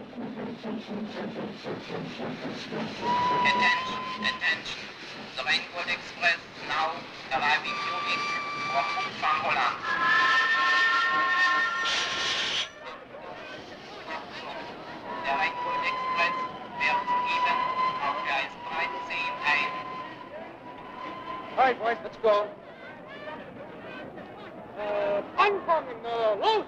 Attention. The Rainbow Express now arriving Munich from Busan, Holland. Der Rainbow Express fährt soeben auf Gleis 13 ein. All right, boys, let's go. Anfangen, los!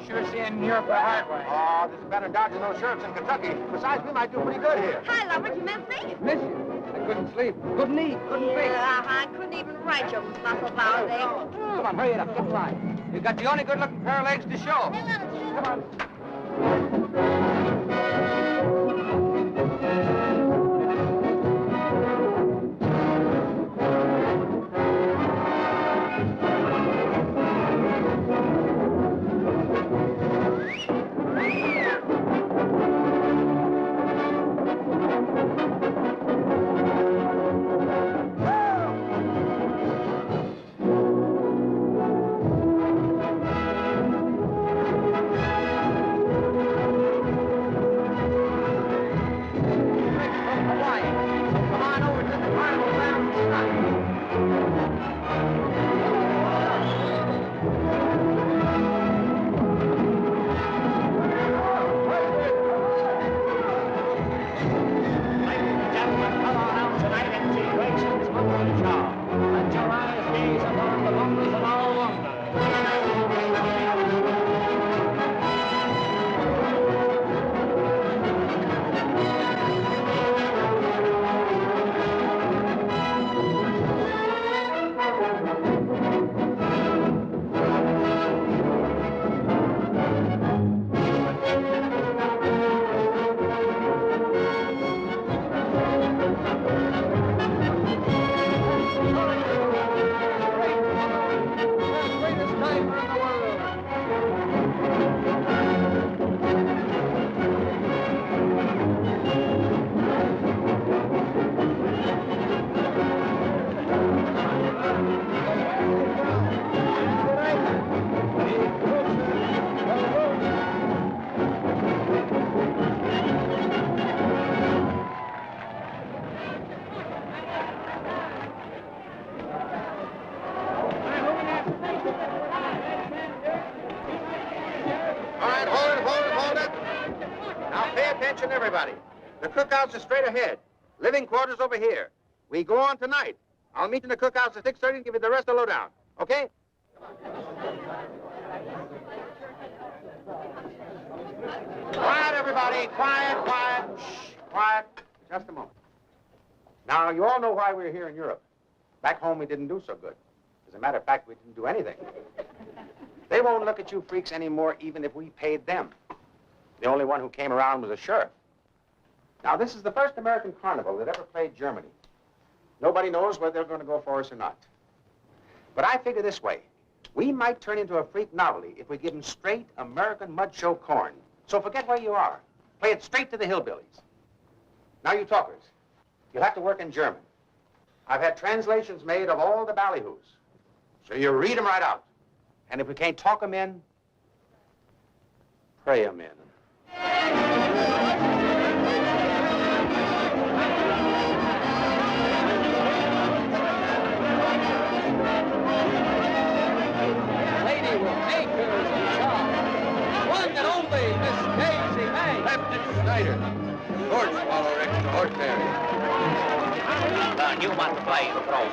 Sure seeing Europe the hard way. Oh, this is better dodging those sheriffs in Kentucky. Besides, we might do pretty good here. Hi, Lovett, you miss me? Miss you. I couldn't sleep. Couldn't eat. Couldn't think. I couldn't even write your muscle bound there. Come on, hurry it up. Get in line. You got the only good-looking pair of legs to show. Come on. Attention, everybody. The cookhouse is straight ahead. Living quarters over here. We go on tonight. I'll meet you in the cookhouse at 6:30 and give you the rest of the lowdown. Okay? Quiet, everybody. Quiet. Shh. Quiet. Just a moment. Now, you all know why we're here in Europe. Back home, we didn't do so good. As a matter of fact, we didn't do anything. They won't look at you freaks anymore, even if we paid them. The only one who came around was a sheriff. Now, this is the first American carnival that ever played Germany. Nobody knows whether they're going to go for us or not. But I figure this way. We might turn into a freak novelty if we give them straight American mud show corn. So forget where you are. Play it straight to the hillbillies. Now, you talkers, you'll have to work in German. I've had translations made of all the ballyhoos. So you read them right out. And if we can't talk them in, pray them in. Lady with acres and charm. One and only Miss Daisy May. Captain Snyder. George Swallow extraordinary. The new one play the role.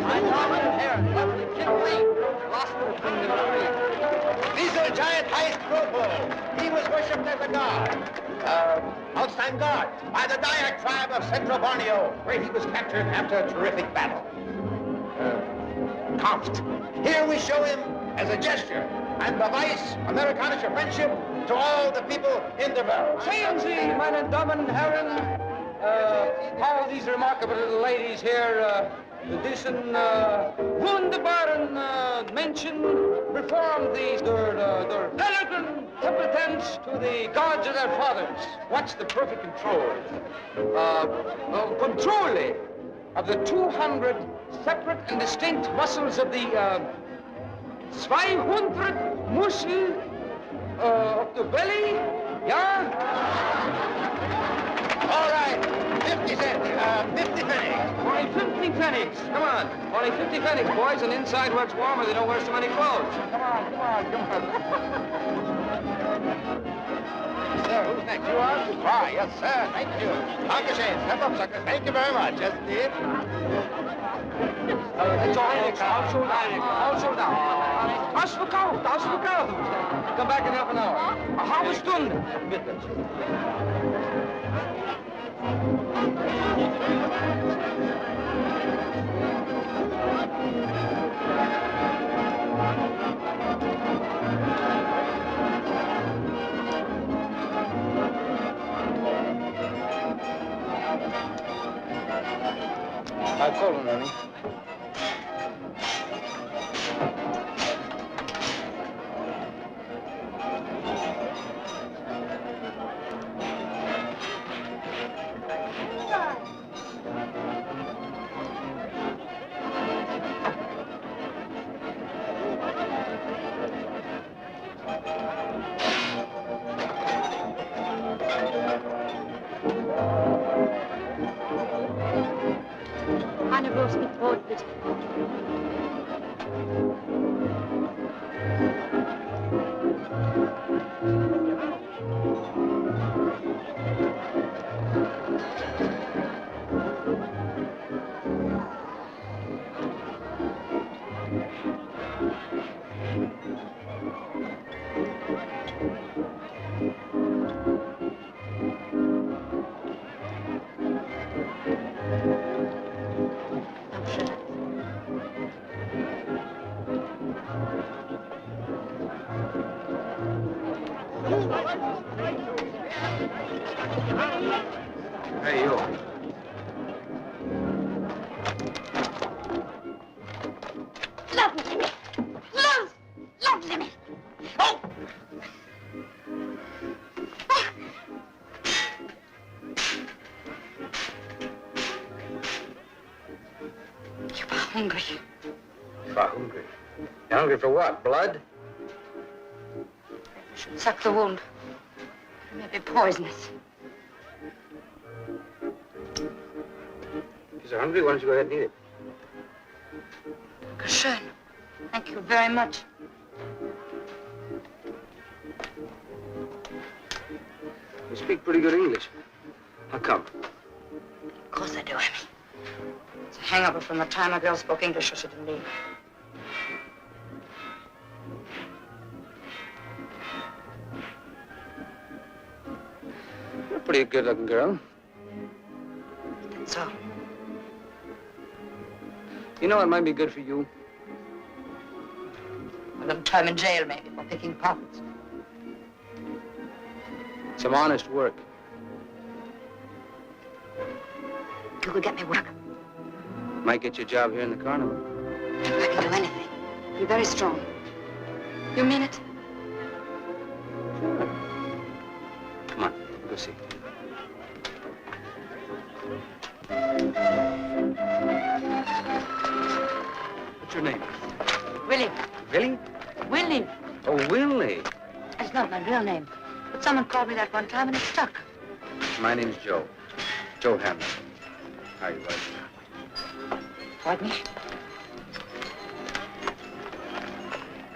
I'm Norman Heron, lovely Kid Lee, lost between the three. These are giant heist Propo. He was worshipped as a god. Outside god by the Dayak tribe of Central Borneo, where he was captured after a terrific battle. Kampft. Here we show him as a gesture and beweis amerikanische friendship to all the people in the world. Sehen Sie, meine Damen und Herren, all these remarkable little ladies here, diesen wunderbaren attention, perform their elegant competence to the gods of their fathers. What's the perfect control? Control of the 200 separate and distinct muscles of the 200 muscle of the belly, yeah? All right, 50 cents, 50 pennies. Only 50 pennies. Come on. Only 50 pennies, boys, and inside where it's warmer, they don't wear so many clothes. Come on. Sir, who's next? You are? Why, yes, sir. Thank you. Dankeschön. Step up, sucker. Thank you very much. Yes, indeed. It's all sold out. All sold out. Ausverkauft. Come back in half an hour. A halbe Stunde. Bitte. I'll call him, honey. Eine Wurst mit Brot, bitte. Hey, you. Lovely me. Oh! You were hungry. You're hungry. You're hungry for what? Blood? You should suck the wound. It may be poisonous. If you're hungry, why don't you go ahead and eat it? Schön. Thank you very much. You speak pretty good English. How come? Of course I do, Emmy. It's a hangover from the time a girl spoke English or she didn't leave. You're a pretty good-looking girl. That's so. You know what might be good for you? A little time in jail, maybe, for picking pockets. Some honest work. You could get me work. Might get you a job here in the carnival. I can do anything. Be very strong. You mean it? Sure. Come on, go see. What's your name? Willie. Willie? Willie. Oh, Willie. It's not my real name. But someone called me that one time and it stuck. My name's Joe. Joe Hamlin. How are you, bud? Pardon me?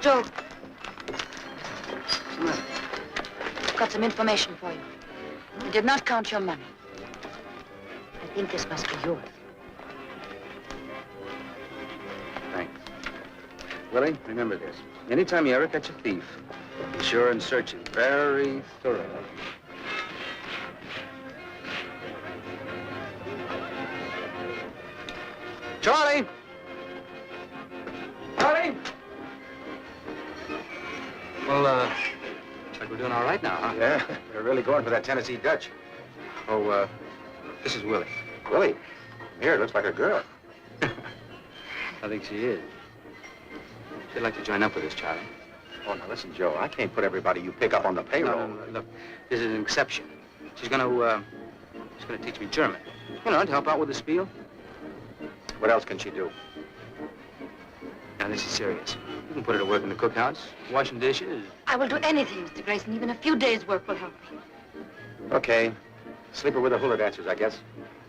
Joe, What's the matter? I've got some information for you. You did not count your money. I think this must be yours. Thanks. Willie, remember this. Anytime you ever catch a thief, be sure and search him very thoroughly. Charlie! Charlie! Well, looks like we're doing all right now, huh? Yeah, they're really going for that Tennessee Dutch. Oh, this is Willie. Willie, here, it looks like a girl. I think she is. you'd like to join up with us, Charlie. Oh, now listen, Joe, I can't put everybody you pick up on the payroll. No, look, this is an exception. She's gonna teach me German. You know, to help out with the spiel. What else can she do? Now, this is serious. You can put her to work in the cookhouse, washing dishes. I will do anything, Mr. Grayson. Even a few days' work will help me. Okay. Sleep her with the hula dancers, I guess.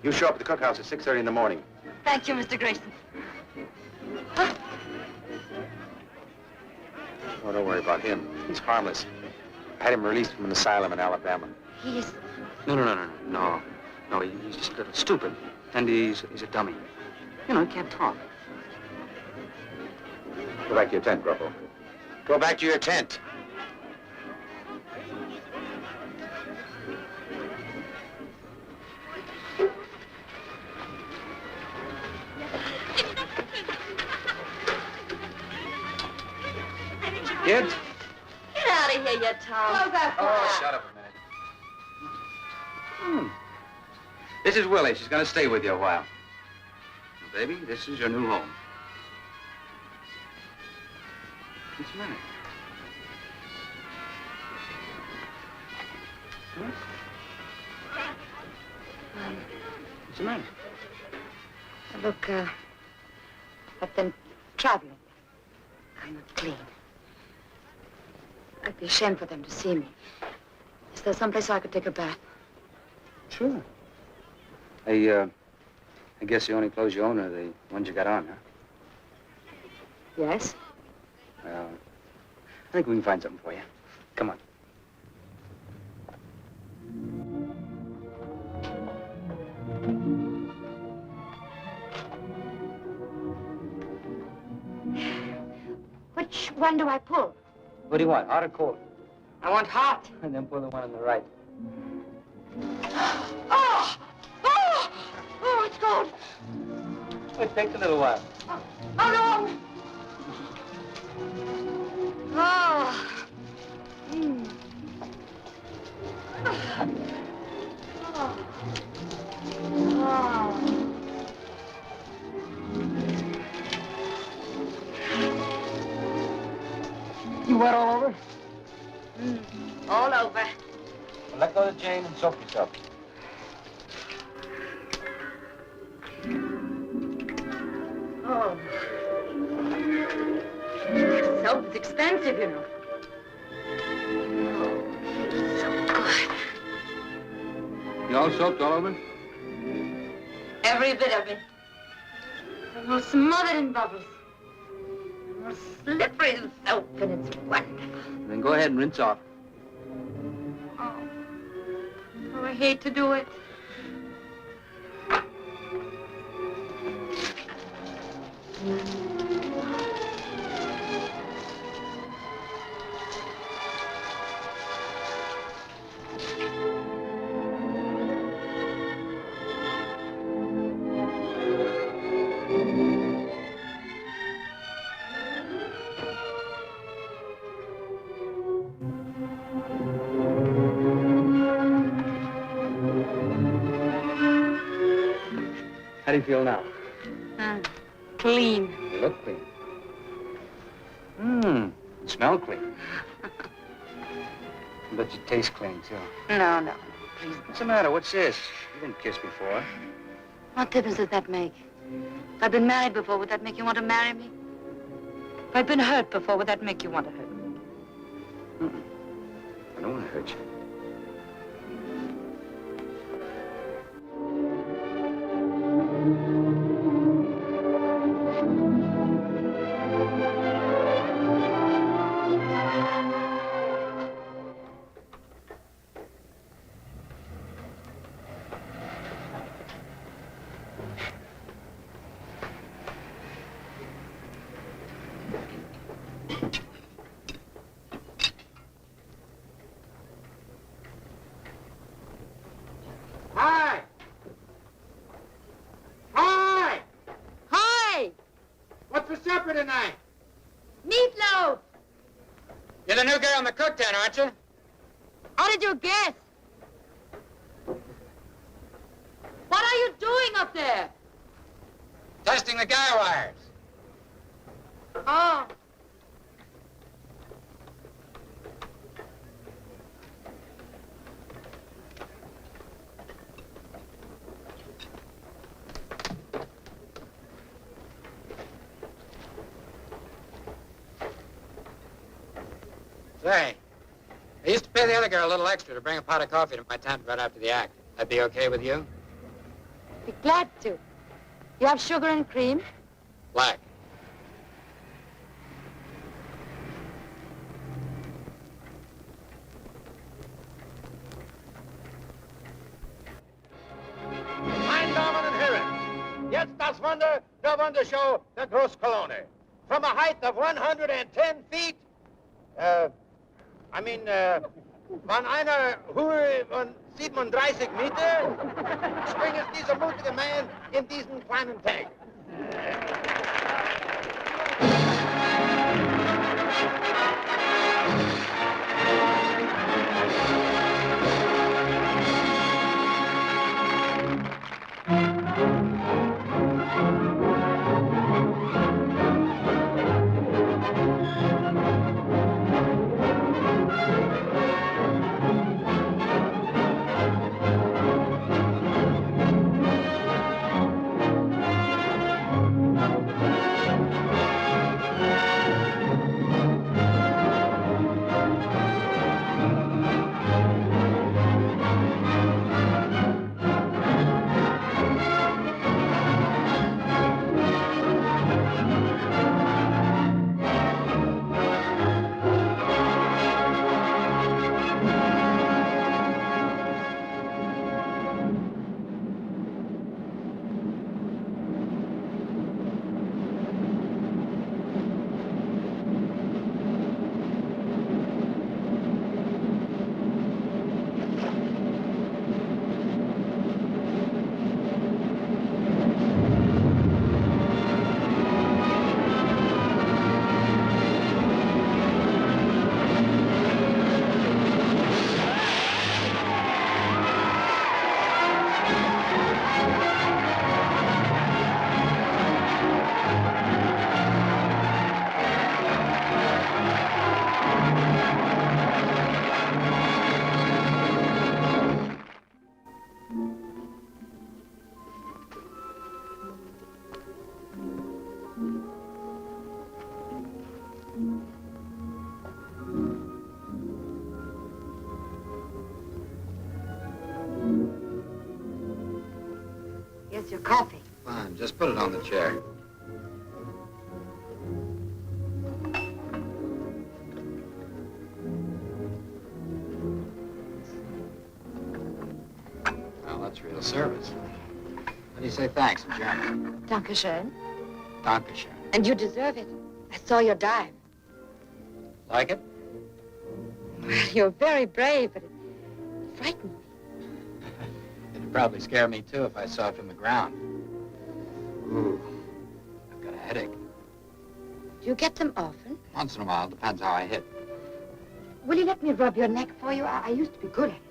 You show up at the cookhouse at 6:30 in the morning. Thank you, Mr. Grayson. Oh, don't worry about him. He's harmless. I had him released from an asylum in Alabama. He's... No. He's just a little stupid. And he's a dummy. You know, he can't talk. Go back to your tent, Gruffo. Go back to your tent. Kids? Get out of here, you Tom. Close that door. Oh, shut up a minute. This is Willie. She's gonna stay with you a while. Baby, this is your new home. What's the matter? Huh? What's the matter? Look, I've been traveling. I'm not clean. I'd be ashamed for them to see me. Is there someplace I could take a bath? Sure. I guess the only clothes you own are the ones you got on, huh? Yes? Well, I think we can find something for you. Come on. Which one do I pull? What do you want, hot or cold? I want hot. And then pull the one on the right. Oh! Oh! Oh, it's cold. It takes a little while. How long? Oh. Mm. Oh. Oh. You wet all over? All over. Well, let go of the chain and soak yourself. Oh. Soap is expensive, you know. Oh, so good. You all soaked all over? Every bit of it. I'm all smothered in bubbles. I'm all slippery with soap, and it's wonderful. Then go ahead and rinse off. Oh. Oh, I hate to do it. How do you feel now? Clean. You look clean. You smell clean. But you taste clean, too. No, please. What's the matter? What's this? You didn't kiss before. What difference does that make? If I've been married before, would that make you want to marry me? If I've been hurt before, would that make you want to hurt me? I don't want to hurt you. Hi! Hi! Hi! What's for supper tonight? Meatloaf! You're the new girl in the cook tent, aren't you? How did you guess? What are you doing up there? Testing the guy wires. Oh, Say, I used to pay the other girl a little extra to bring a pot of coffee to my tent right after the act. That'd be okay with you? Be glad to. You have sugar and cream? Black. Meine Damen und Herren, jetzt das Wunder der Wundershow der Großkolonne. From a height of 110 feet, von einer Höhe von 37 Meter, springt dieser mutige Mann in diesen kleinen Tank. Here's your coffee. Fine, just put it on the chair. Well, that's real service. How do you say thanks in German? Dankeschön. Dankeschön. And you deserve it. I saw your dive. Like it? Well, you're very brave, but it frightened me. It'd probably scare me, too, if I saw it from the ground. Ooh, I've got a headache. Do you get them often? Once in a while, depends how I hit. Will you let me rub your neck for you? I used to be good at it.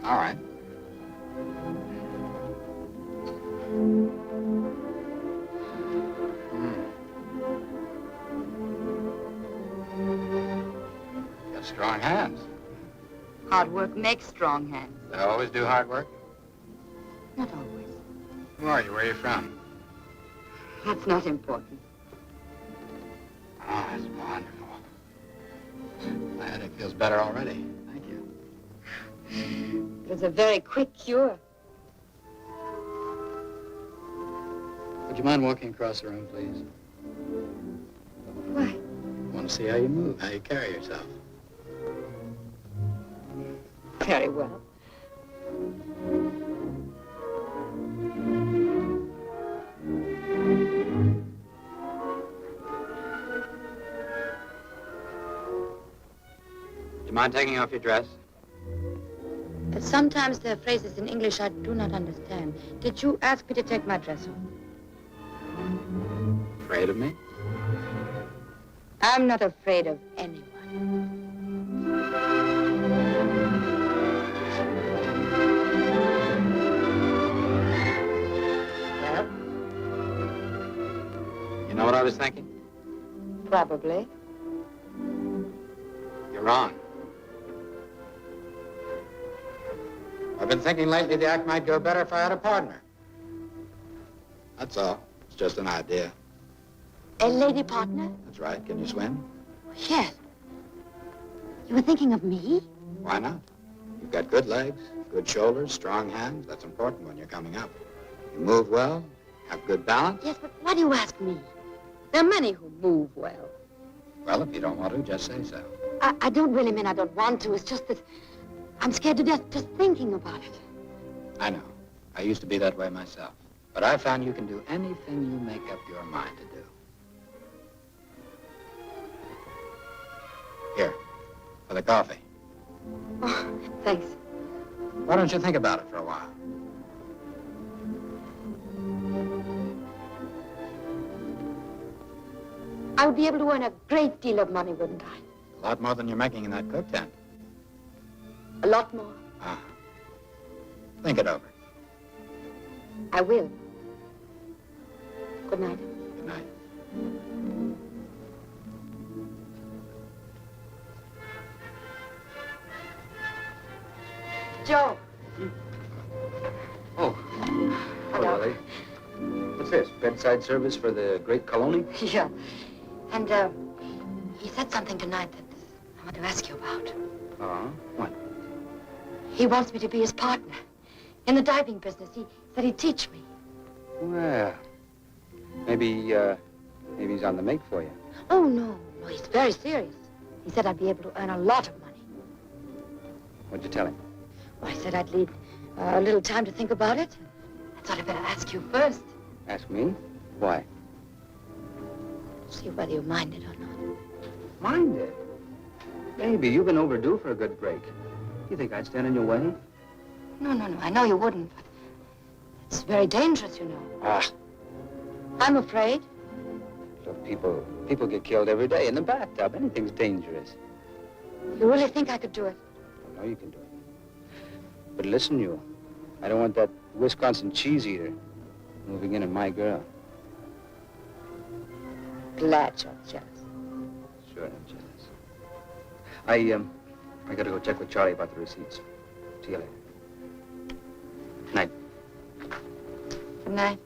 All right. Got strong hands. Hard work makes strong hands. They always do hard work. Not always. Who are you? Where are you from? That's not important. Oh, that's wonderful. My headache feels better already. Thank you. It was a very quick cure. Would you mind walking across the room, please? Why? I want to see how you move, how you carry yourself. Very well. Do you mind taking off your dress? But sometimes there are phrases in English I do not understand. Did you ask me to take my dress off? Afraid of me? I'm not afraid of anyone. Well? You know what I was thinking? Probably. You're wrong. I've been thinking lately the act might go better if I had a partner. That's all. It's just an idea. A lady partner? That's right. Can you swim? Yes. You were thinking of me? Why not? You've got good legs, good shoulders, strong hands. That's important when you're coming up. You move well, have good balance. Yes, but why do you ask me? There are many who move well. Well, if you don't want to, just say so. I don't really mean I don't want to. It's just that I'm scared to death just thinking about it. I know. I used to be that way myself. But I found you can do anything you make up your mind to do. Here, for the coffee. Oh, thanks. Why don't you think about it for a while? I would be able to earn a great deal of money, wouldn't I? A lot more than you're making in that cook tent. A lot more. Ah. Think it over. I will. Good night. Good night. Joe. Oh. Hello. Lily. What's this? Bedside service for the great Colony? Yeah. And, he said something tonight that I want to ask you about. What? He wants me to be his partner in the diving business. He said he'd teach me. Well, maybe he's on the make for you. Oh, no. No, he's very serious. He said I'd be able to earn a lot of money. What'd you tell him? Well, I said I'd need a little time to think about it. I thought I'd better ask you first. Ask me? Why? See whether you mind it or not. Mind it? Baby, you've been overdue for a good break. You think I'd stand in your way? No, no, no. I know you wouldn't, but it's very dangerous, you know. Ah. I'm afraid. Look, people get killed every day in the bathtub. Anything's dangerous. You really think I could do it? I know you can do it. But listen, you. I don't want that Wisconsin cheese eater moving in on my girl. Glad you're jealous. Sure, I'm jealous. I gotta go check with Charlie about the receipts. See you later. Night. Good night.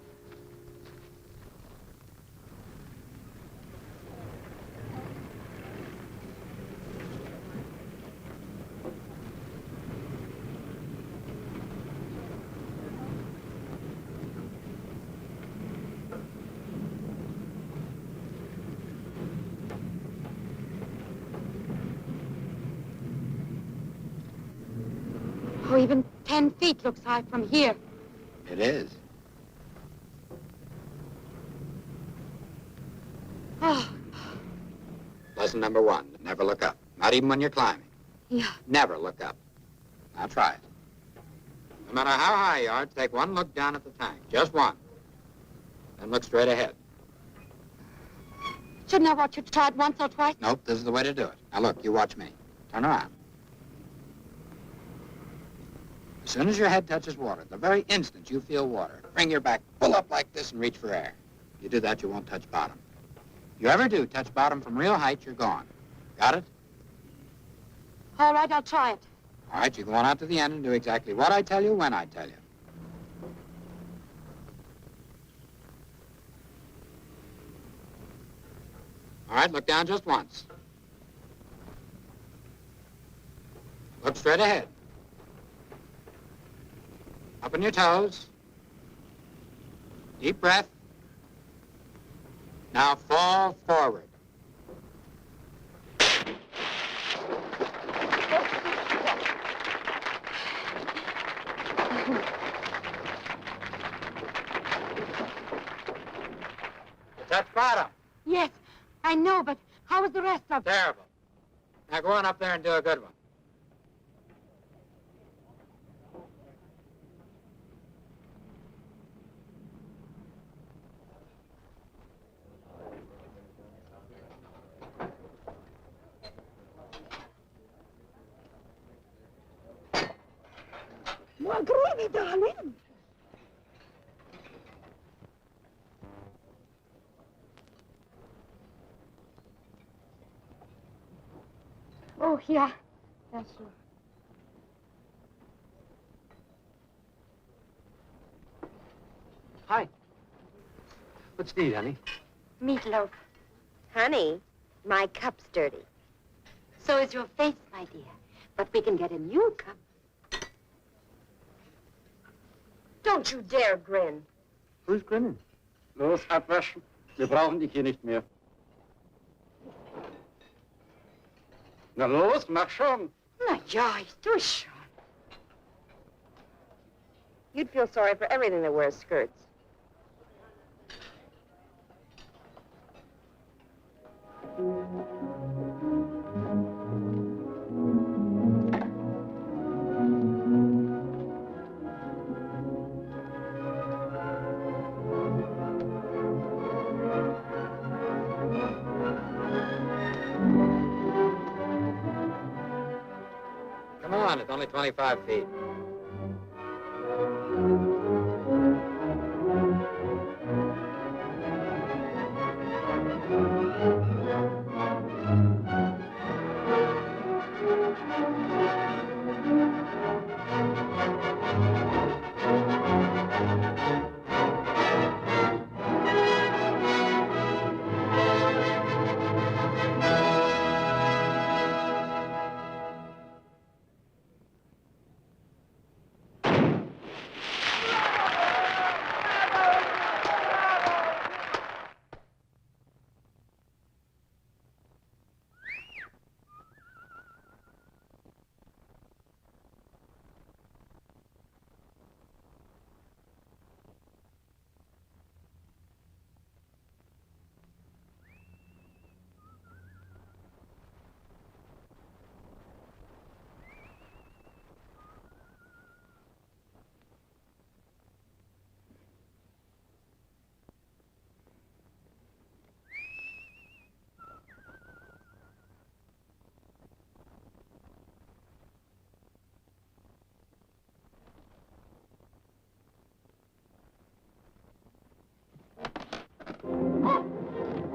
Oh, even 10 feet looks high from here. It is. Oh, Lesson number 1, never look up. Not even when you're climbing. yeah. Never look up. Now try it. No matter how high you are, take one look down at the tank. Just one. Then look straight ahead. Shouldn't I watch you try it once or twice? Nope, this is the way to do it. Now look, you watch me. Turn around. As soon as your head touches water, the very instant you feel water, bring your back full up like this and reach for air. You do that, you won't touch bottom. If you ever do touch bottom from real height, you're gone. Got it? All right, I'll try it. All right, you go on out to the end and do exactly what I tell you when I tell you. All right, look down just once. Look straight ahead. Up on your toes. Deep breath. Now fall forward. Touch bottom. Yes, I know, but how was the rest of it? Terrible. Now go on up there and do a good one. Well, gravy, darling. Oh, yeah. That's true. Hi. What's the need, honey? Meatloaf. Honey, my cup's dirty. So is your face, my dear. But we can get a new cup. Don't you dare grin. Who's grinning? Los, abwaschen. Wir brauchen dich hier nicht mehr. Na los, mach schon. Na ja, ich tue schon. You'd feel sorry for everything that wears skirts. Come on, it's only 25 feet.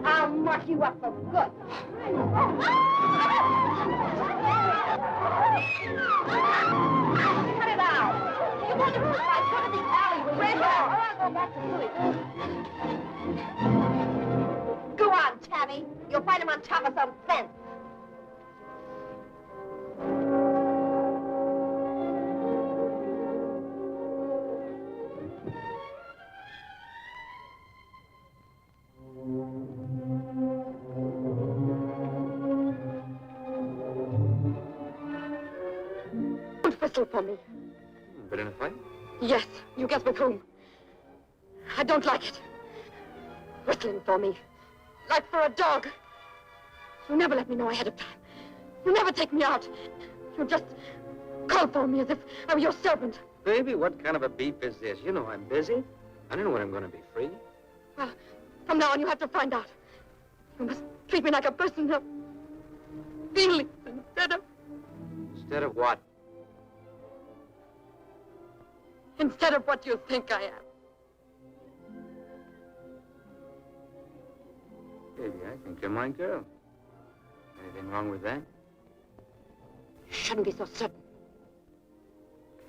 I'll mark you up for good. Cut it out. You wonder who I put in the alley with red hair. I'll go back to Louis. Go on, Tabby. You'll find him on top of some fence. Whistle for me. Been in a fight? Yes, you guess with whom. I don't like it. Whistling for me. Like for a dog. You never let me know ahead of time. You never take me out. You just call for me as if I were your servant. Baby, what kind of a beef is this? You know I'm busy. I don't know when I'm going to be free. Well, from now on you have to find out. You must treat me like a person of feelings instead of... Instead of what? Instead of what you think I am. Baby, I think you're my girl. Anything wrong with that? You shouldn't be so certain.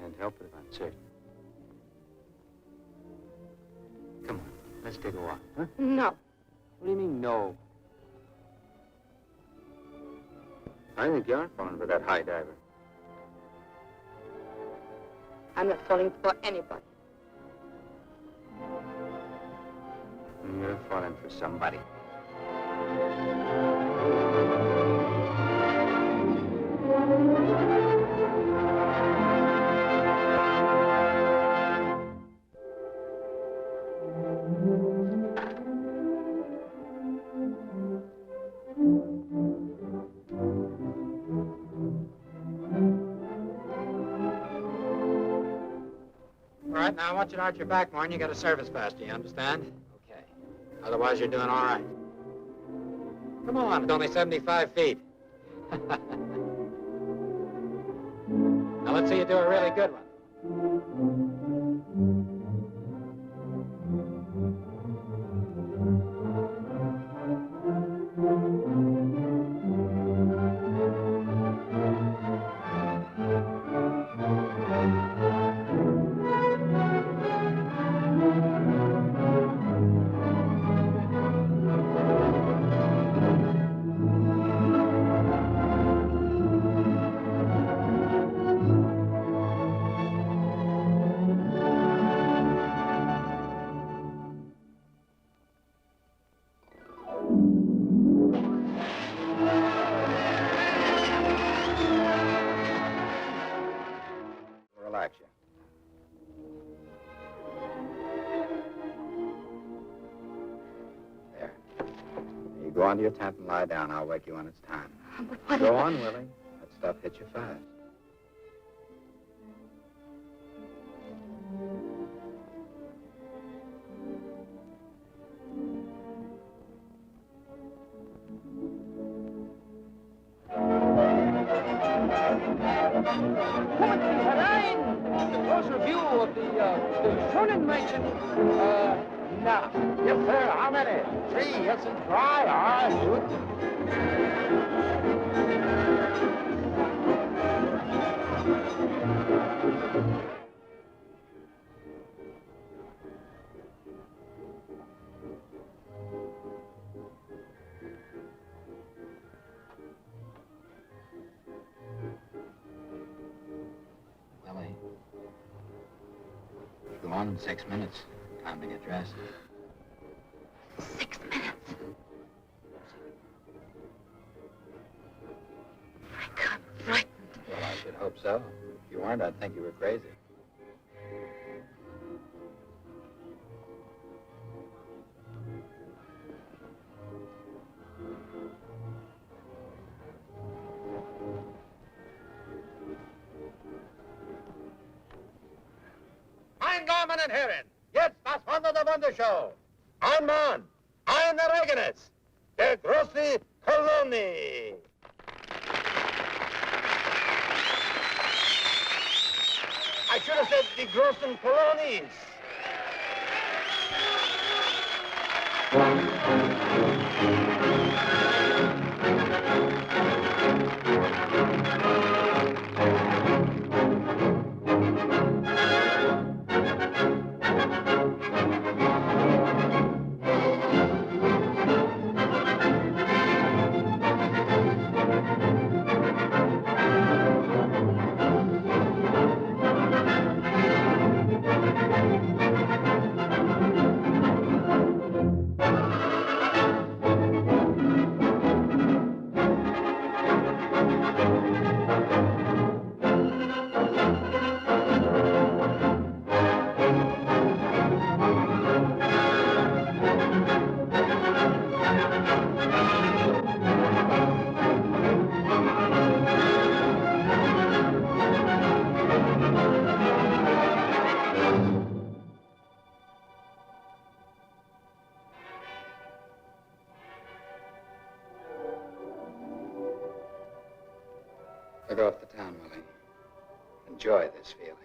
Can't help it if I'm certain. Come on, let's take a walk, huh? No. What do you mean, no? I think you are falling for that high diver. I'm not falling for anybody. You're falling for somebody. All right, now I want you to arch your back more and you got a service pass, do you understand? Okay. Otherwise, you're doing all right. Come on, it's only 75 feet. Now let's see you do a really good one. You go onto your tent and lie down. I'll wake you when it's time. But what Go if... on, Willie. That stuff hits you fast. Kommen Sie herein! The close review of the Schonenmädchen, now. Yes, sir. How many? 3. Yes, and dry. All right, good. Willie. Go on in 6 minutes. Time to get dressed. 6 minutes. Frank, I'm frightened. Well, I should hope so. If you weren't, I'd think you were crazy. Mein Damen und Herren, jetzt das Wandernde Wandershow. Ein Mann, ein Ereignis, der große Kolonie. I should have said die großen Kolonies. Look off the town, Willie. Enjoy this feeling.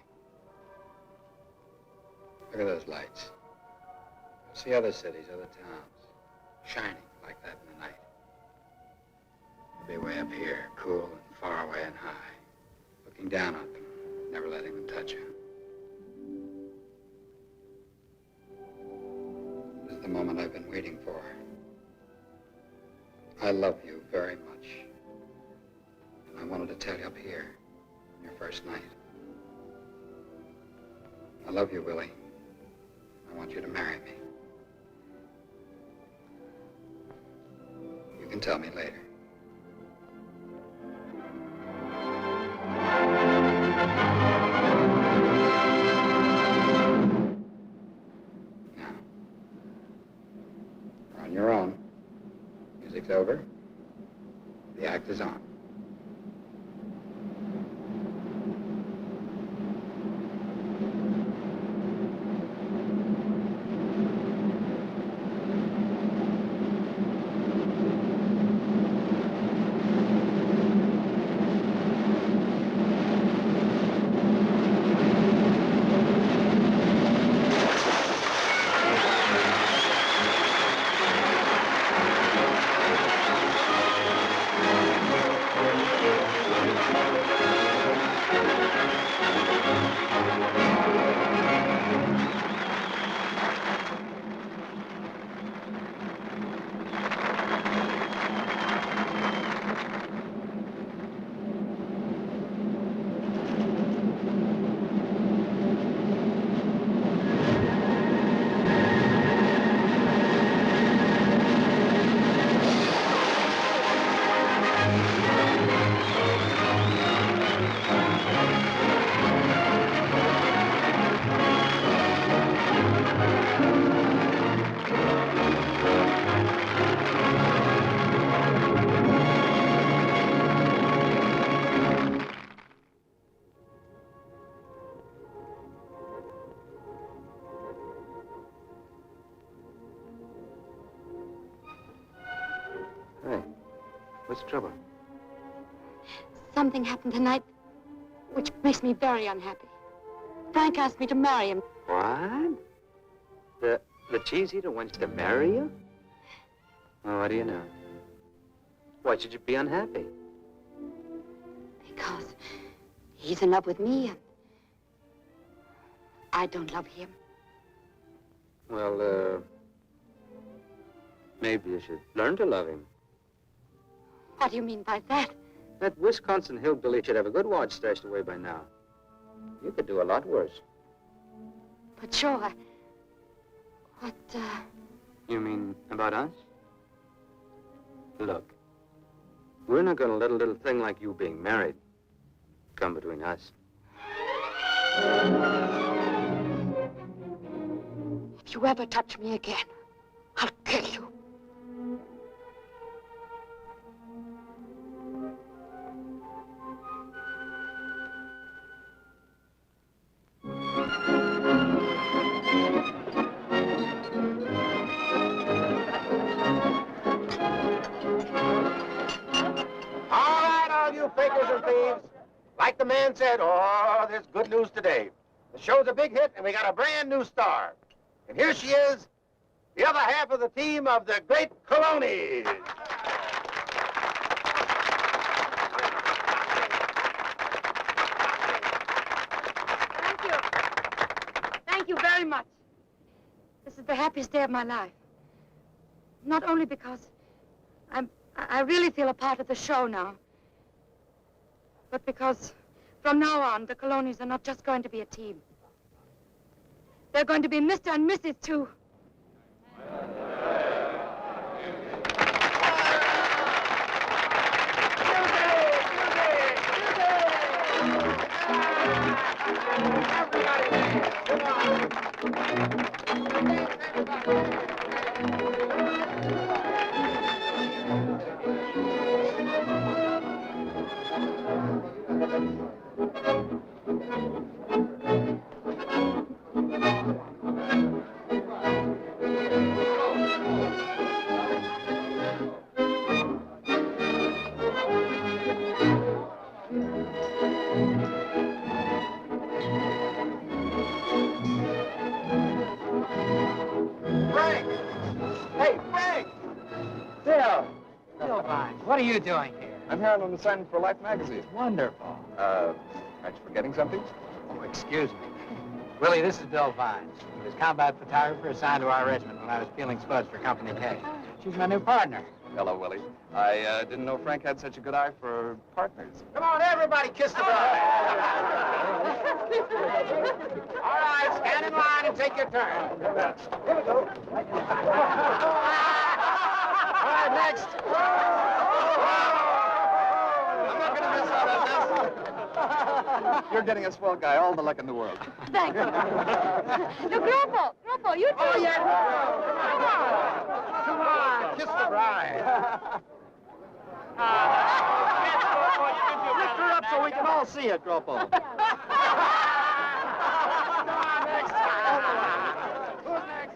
Look at those lights. See other cities, other towns, shining like that in the night. You'll be way up here, cool and far away and high, looking down on them, never letting them touch you. This is the moment I've been waiting for. I love you very much. And I wanted to tell you up here on your first night. I love you, Willie. I want you to marry me. You can tell me later. Now, you're on your own. Music's over. The act is on. What's the trouble? Something happened tonight which makes me very unhappy. Frank asked me to marry him. What? The cheese eater wants to marry you? Well, what do you know? Why should you be unhappy? Because he's in love with me and I don't love him. Well, maybe you should learn to love him. What do you mean by that? That Wisconsin hillbilly should have a good watch stashed away by now. You could do a lot worse. But sure, You mean about us? Look, we're not going to let a little thing like you being married come between us. If you ever touch me again, I'll kill you. All right, all you fakers and thieves. Like the man said, oh, there's good news today. The show's a big hit, and we got a brand new star. And here she is, the other half of the team of the Great Colonies. Thank you. Thank you very much. This is the happiest day of my life. Not only because I really feel a part of the show now, but because from now on, the Colonies are not just going to be a team. They're going to be Mr. and Mrs. too. Frank! Hey, Frank! Bill! Bill Vines, what are you doing here? I'm here on an assignment for Life magazine. Wonderful. Aren't you forgetting something? Oh, excuse me. Willie, this is Bill Vines. He was combat photographer assigned to our regiment when I was peeling spuds for Company K. She's my new partner. Hello, Willie. I didn't know Frank had such a good eye for partners. Come on, everybody, kiss the bride. All right, stand in line and take your turn. Here we go. All right, next. I'm not going to miss out on this. You're getting a swell guy. All the luck in the world. Thank you. No, Grandpa, you too. Oh, yeah. Come on, kiss the bride. Lift her up so we can all see it, Gropo. Come on, next. Who's next?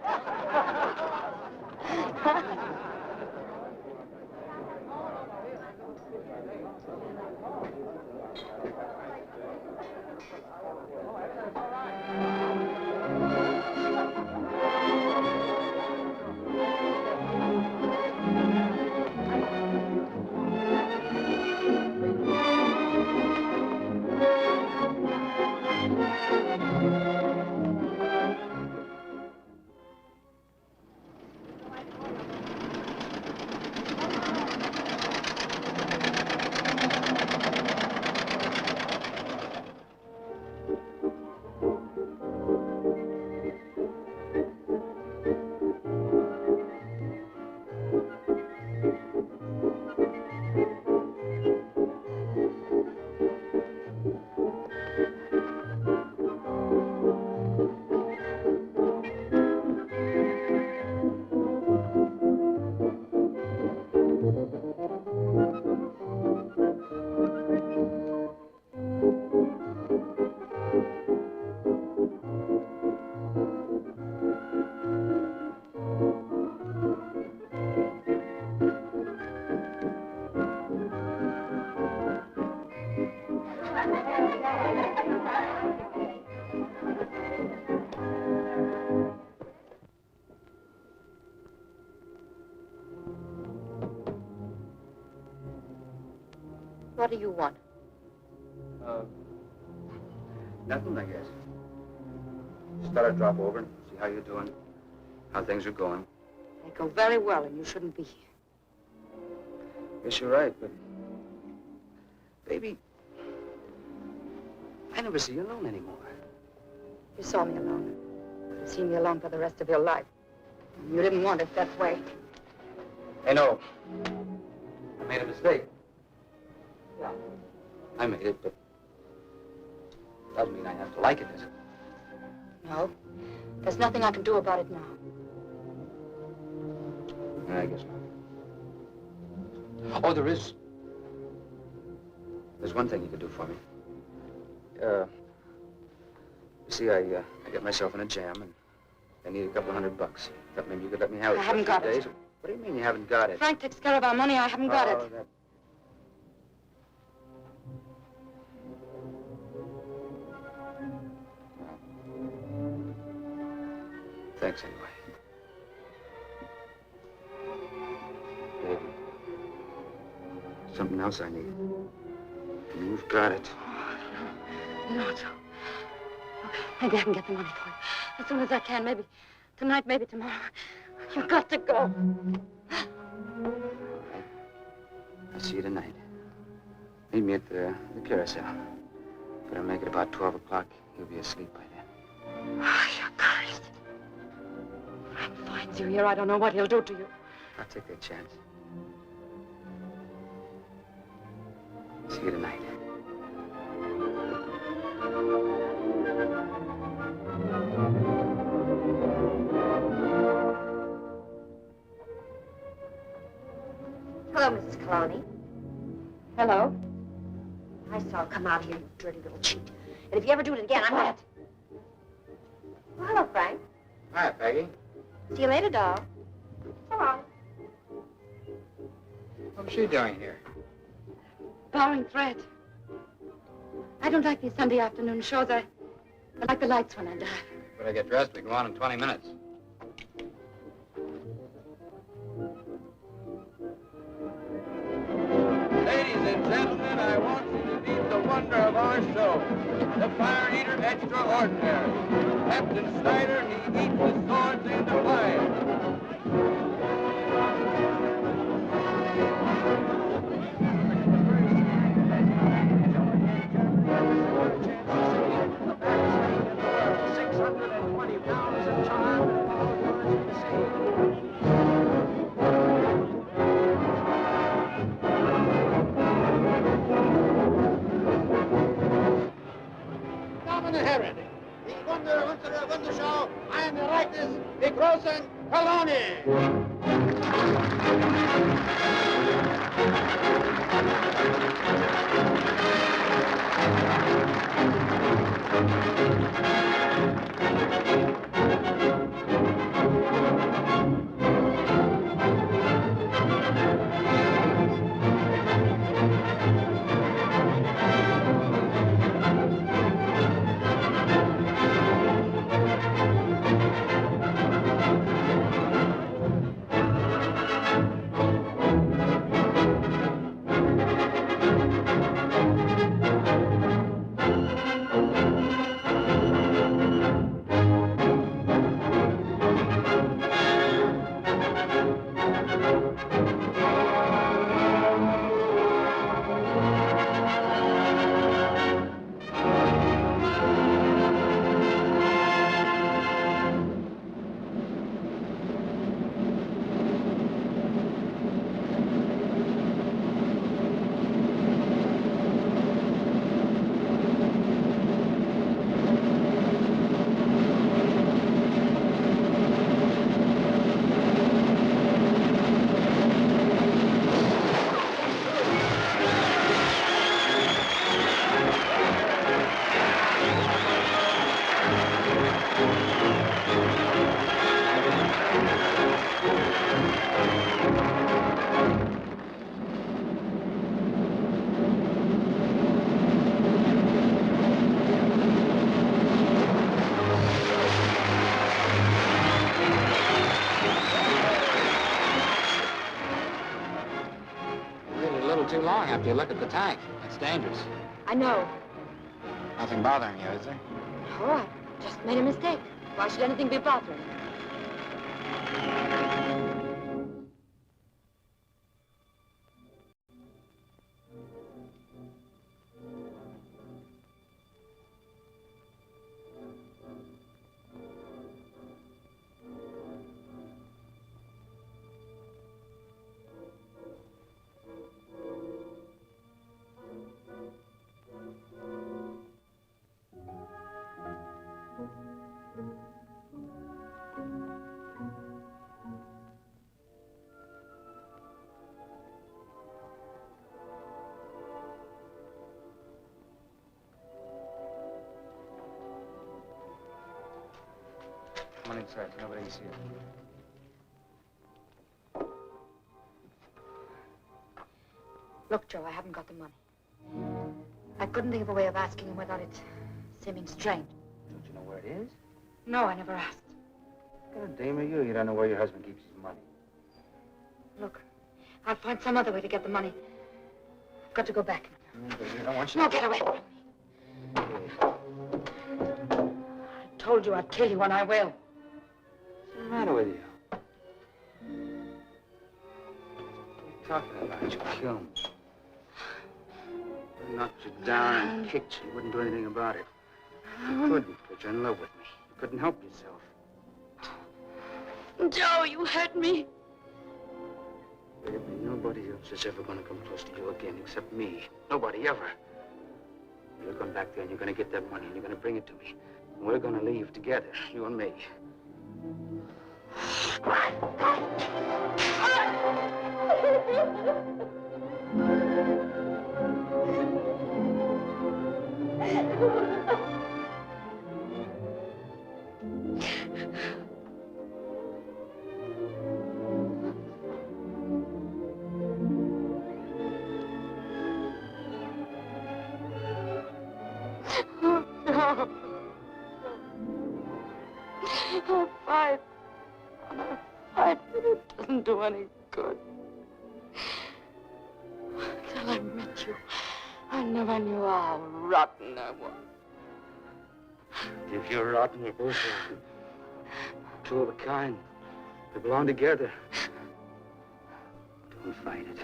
What do you want? Nothing, I guess. Just thought I'd drop over and see how you're doing, how things are going. They go very well, and you shouldn't be here. Guess you're right, but... Baby, I never see you alone anymore. You saw me alone. You've seen me alone for the rest of your life. And you didn't want it that way. I know. I made a mistake. Yeah. I made it, but... doesn't mean I have to like it, does it? No. There's nothing I can do about it now. I guess not. Oh, there is. There's one thing you could do for me. You see, I got myself in a jam, and I need a couple $100. Thought maybe you could let me have it. I haven't got it. Days. What do you mean you haven't got it? Frank takes care of our money. I haven't got it. That... Thanks, anyway. Baby, something else I need. And you've got it. No, Joe. Maybe I can get the money for you. As soon as I can. Maybe tonight, maybe tomorrow. You've got to go. I'll see you tonight. Meet me at the carousel. Better make it about 12 o'clock. You'll be asleep by then. Oh, you're cursed. Frank finds you here. I don't know what he'll do to you. I'll take that chance. See you tonight. Hello, Mrs. Coloni. Hello? I saw him come out here, you dirty little cheat. And if you ever do it again, I'm gonna... Well, hello, Frank. Hi, Peggy. See you later, doll. So long. What's she doing here? Borrowing thread. I don't like these Sunday afternoon shows. I like the lights when I dive. Better get dressed. We go on in 20 minutes. Ladies and gentlemen, I want you to meet the wonder of our show, the Fire Eater Extraordinary. Captain Snyder, he eats the swords into fire. Herren, die unserer Wunderschau, ein Ereignis, die großen Kolonie. little too long after you look at the tank. It's dangerous. I know. Nothing bothering you, is there? Oh, I just made a mistake. Why should anything be bothering me? Come on inside, so nobody can see it. Look, Joe, I haven't got the money. I couldn't think of a way of asking him without it seeming strange. Don't you know where it is? No, I never asked. What kind of dame are you? You don't know where your husband keeps his money. Look, I'll find some other way to get the money. I've got to go back. I don't want you No, get away from me. I told you I'd kill you, and I will. What's the matter with you? What are you talking about? You kill me. I knocked you down and kicked you. You wouldn't do anything about it. You couldn't, because you're in love with me. You couldn't help yourself. Joe, you hurt me. Baby, nobody else is ever going to come close to you again except me. Nobody ever. You're going back there and you're going to get that money and you're going to bring it to me. And we're going to leave together, you and me. I'll fight. I'll fight, but it doesn't do any good. Till I met you, I never knew how rotten I was. If you're rotten, we're both rotten. Two of a kind. We belong together. Don't fight it.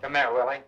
Come here, Willie.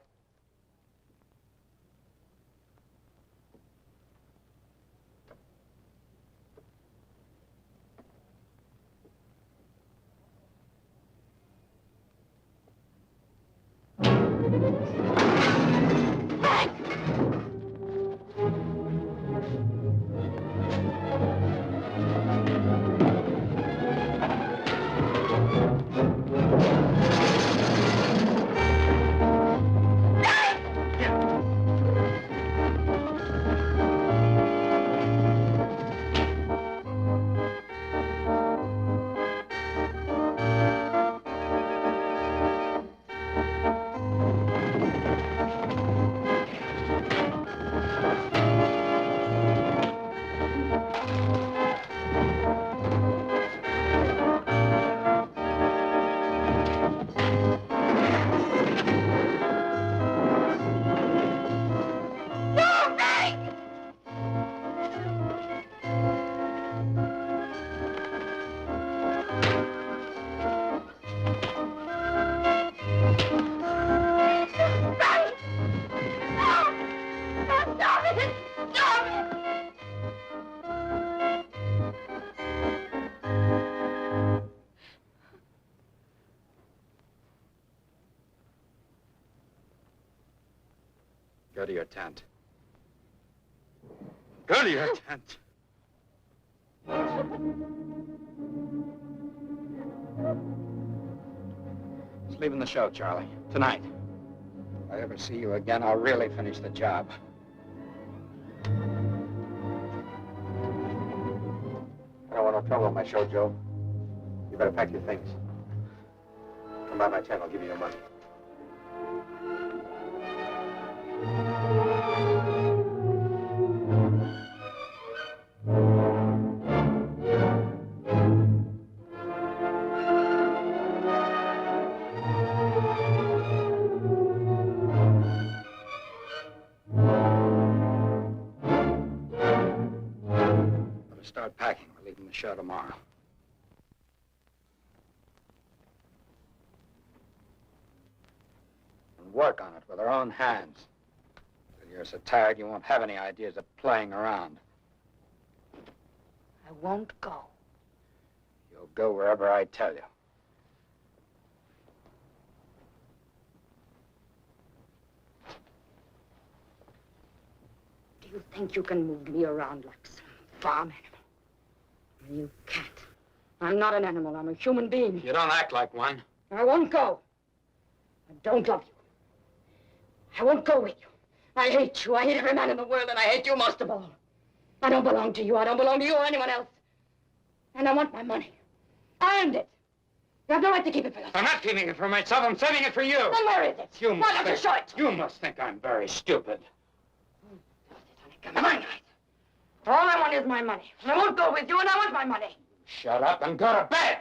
Go to your tent. Go to your tent. It's leaving the show, Charlie. Tonight. If I ever see you again, I'll really finish the job. I don't want no trouble on my show, Joe. You better pack your things. Come by my tent, I'll give you your money. start packing. We're leaving the show tomorrow. And work on it with our own hands. Till you're so tired you won't have any ideas of playing around. I won't go. You'll go wherever I tell you. Do you think you can move me around like some farm animal? You can't. I'm not an animal. I'm a human being. You don't act like one. I won't go. I don't love you. I won't go with you. I hate you. I hate every man in the world, and I hate you most of all. I don't belong to you. I don't belong to you or anyone else. And I want my money. I earned it. You have no right to keep it for yourself. I'm not keeping it for myself. I'm saving it for you. Then where is it? Why don't you show it? You must think I'm very stupid. Come on, all I want is my money. And I won't go with you, and I want my money. Shut up and go to bed.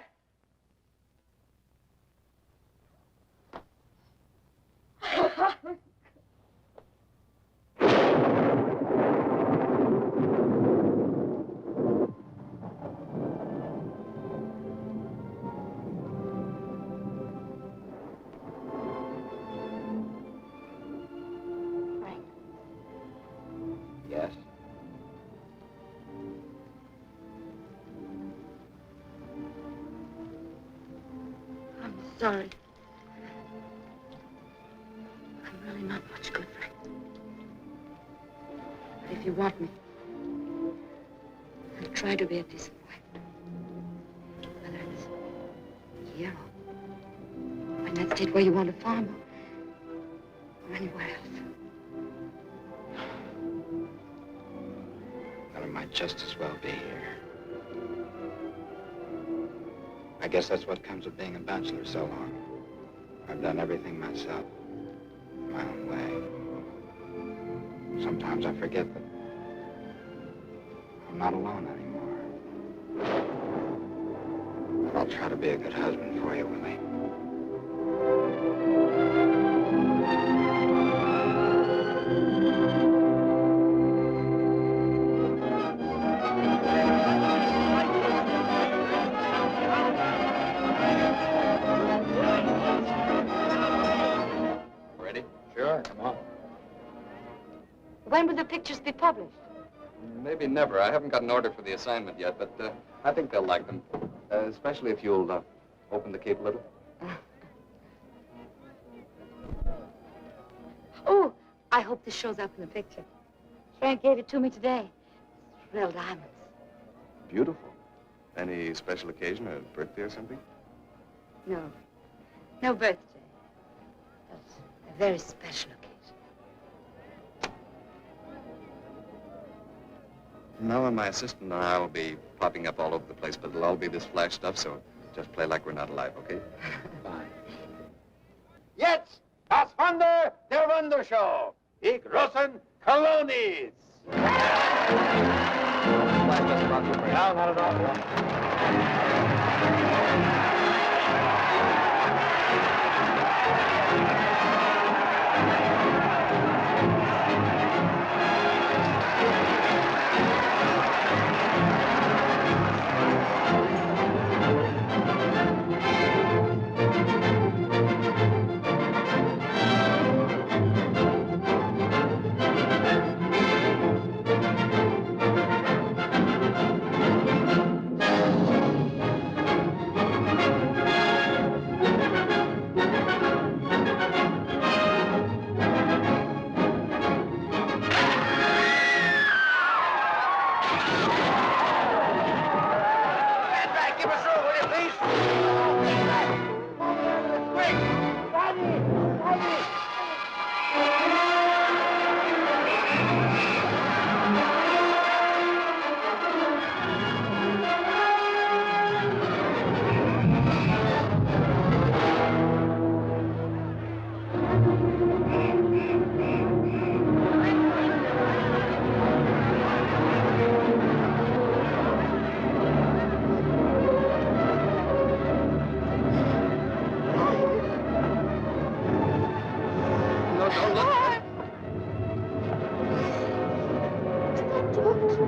Yes. I'm sorry. I'm really not much good, Frank. But if you want me, I'll try to be a decent wife. Whether it's here or in that state where you want to farm or anywhere else. But it might just as well be here. I guess that's what comes of being a bachelor so long. I've done everything myself, my own way. Sometimes I forget that I'm not alone anymore. But I'll try to be a good husband for you, Willie. Sure, come on. When will the pictures be published? Maybe never. I haven't got an order for the assignment yet, but I think they'll like them. Especially if you'll open the cape a little. Oh, I hope this shows up in the picture. Frank gave it to me today. It's real diamonds. Beautiful. Any special occasion, a birthday or something? No. No birthday. But a very special occasion. Now, my assistant and I will be popping up all over the place, but it'll all be this flash stuff, so just play like we're not alive, okay? Fine. Jetzt das Wunder der Wundershow. Die großen Kolonis. No, not at all.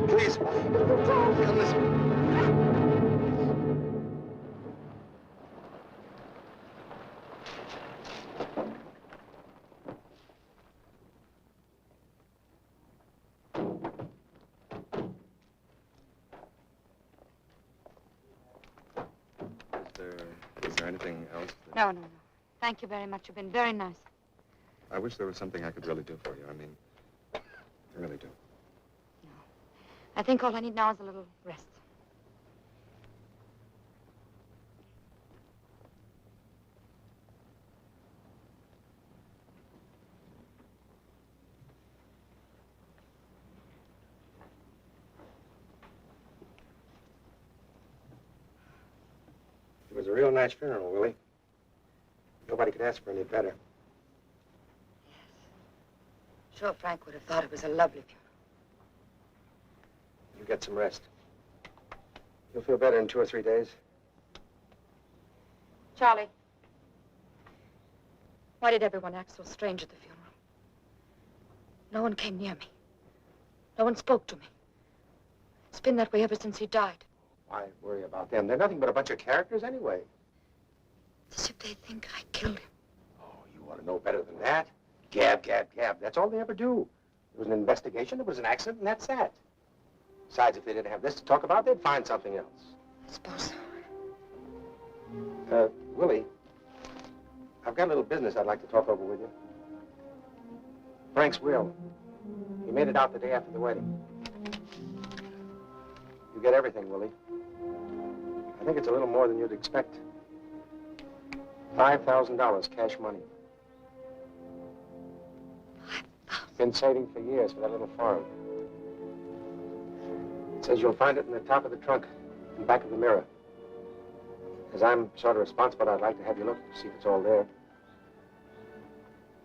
Please, come this way. anything else? No. Thank you very much. You've been very nice. I wish there was something I could really do for you. I mean, I really do. No. I think all I need now is a little rest. It was a real nice funeral, Willie. Nobody could ask for any better. Sure, Frank would have thought it was a lovely funeral. You get some rest. You'll feel better in 2 or 3 days. Charlie, why did everyone act so strange at the funeral? No one came near me. No one spoke to me. It's been that way ever since he died. Why worry about them? They're nothing but a bunch of characters anyway. As if they think I killed him. Oh, you ought to know better than that. Gab. That's all they ever do. There was an investigation, there was an accident, and that's that. Besides, if they didn't have this to talk about, they'd find something else. I suppose so. Willie, I've got a little business I'd like to talk over with you. Frank's will. He made it out the day after the wedding. You get everything, Willie. I think it's a little more than you'd expect. $5,000 cash money. Been saving for years for that little farm. It says you'll find it in the top of the trunk, in the back of the mirror. As I'm sort of responsible, I'd like to have you look to see if it's all there.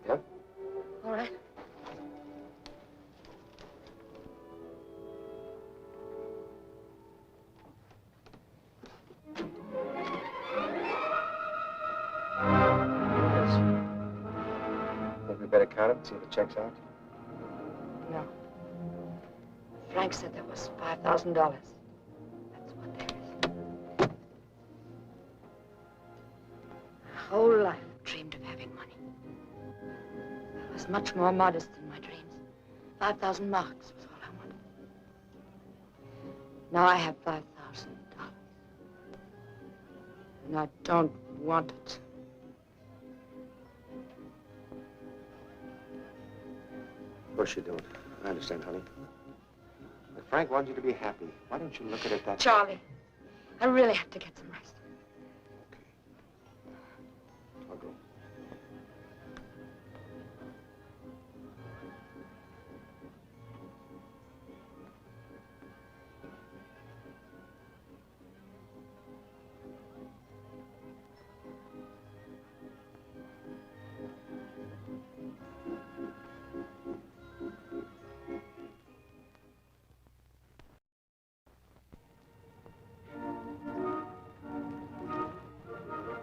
Yeah? All right. Think we better count it and see if it checks out? No. Frank said there was $5,000. That's what there is. My whole life I've dreamed of having money. I was much more modest than my dreams. 5,000 marks was all I wanted. Now I have $5,000. And I don't want it. Of course you don't. I understand, honey. But Frank wants you to be happy. Why don't you look at it that way? Charlie, I really have to get some rest. Okay. I'll go.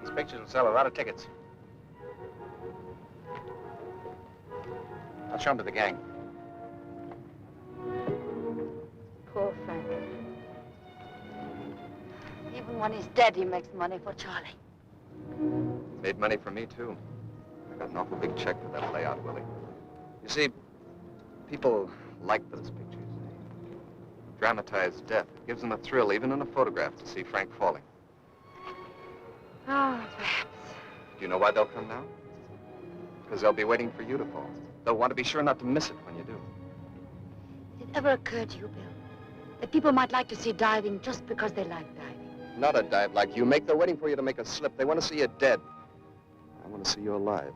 These pictures will sell a lot of tickets. I'll show them to the gang. Poor Frank. Even when he's dead, he makes money for Charlie. Made money for me, too. I got an awful big check for that layout, Willie. You see, people like those pictures. They dramatize death. It gives them a thrill, even in a photograph, to see Frank falling. Oh, perhaps. Do you know why they'll come now? Because they'll be waiting for you to fall. They'll want to be sure not to miss it when you do. Did it ever occur to you, Bill, that people might like to see diving just because they like diving? Not a dive like you make. They're waiting for you to make a slip. They want to see you dead. I want to see you alive.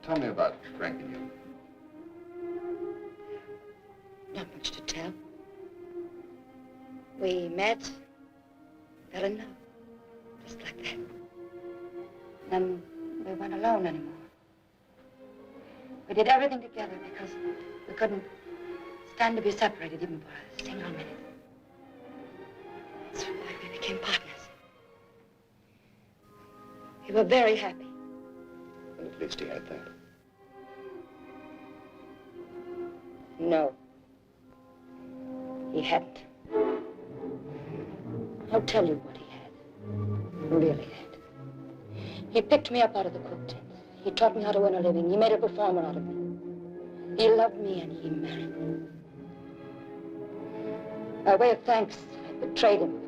Tell me about Frank and you. Not much to tell. We met, fell in love, just like that. Then we weren't alone anymore. We did everything together because we couldn't stand to be separated even for a single minute. That's why we became partners. We were very happy. Well, at least he had that. No. He hadn't. I'll tell you what he had. Really had. He picked me up out of the cook tent. He taught me how to earn a living. He made a performer out of me. He loved me and he married me. By way of thanks, I betrayed him.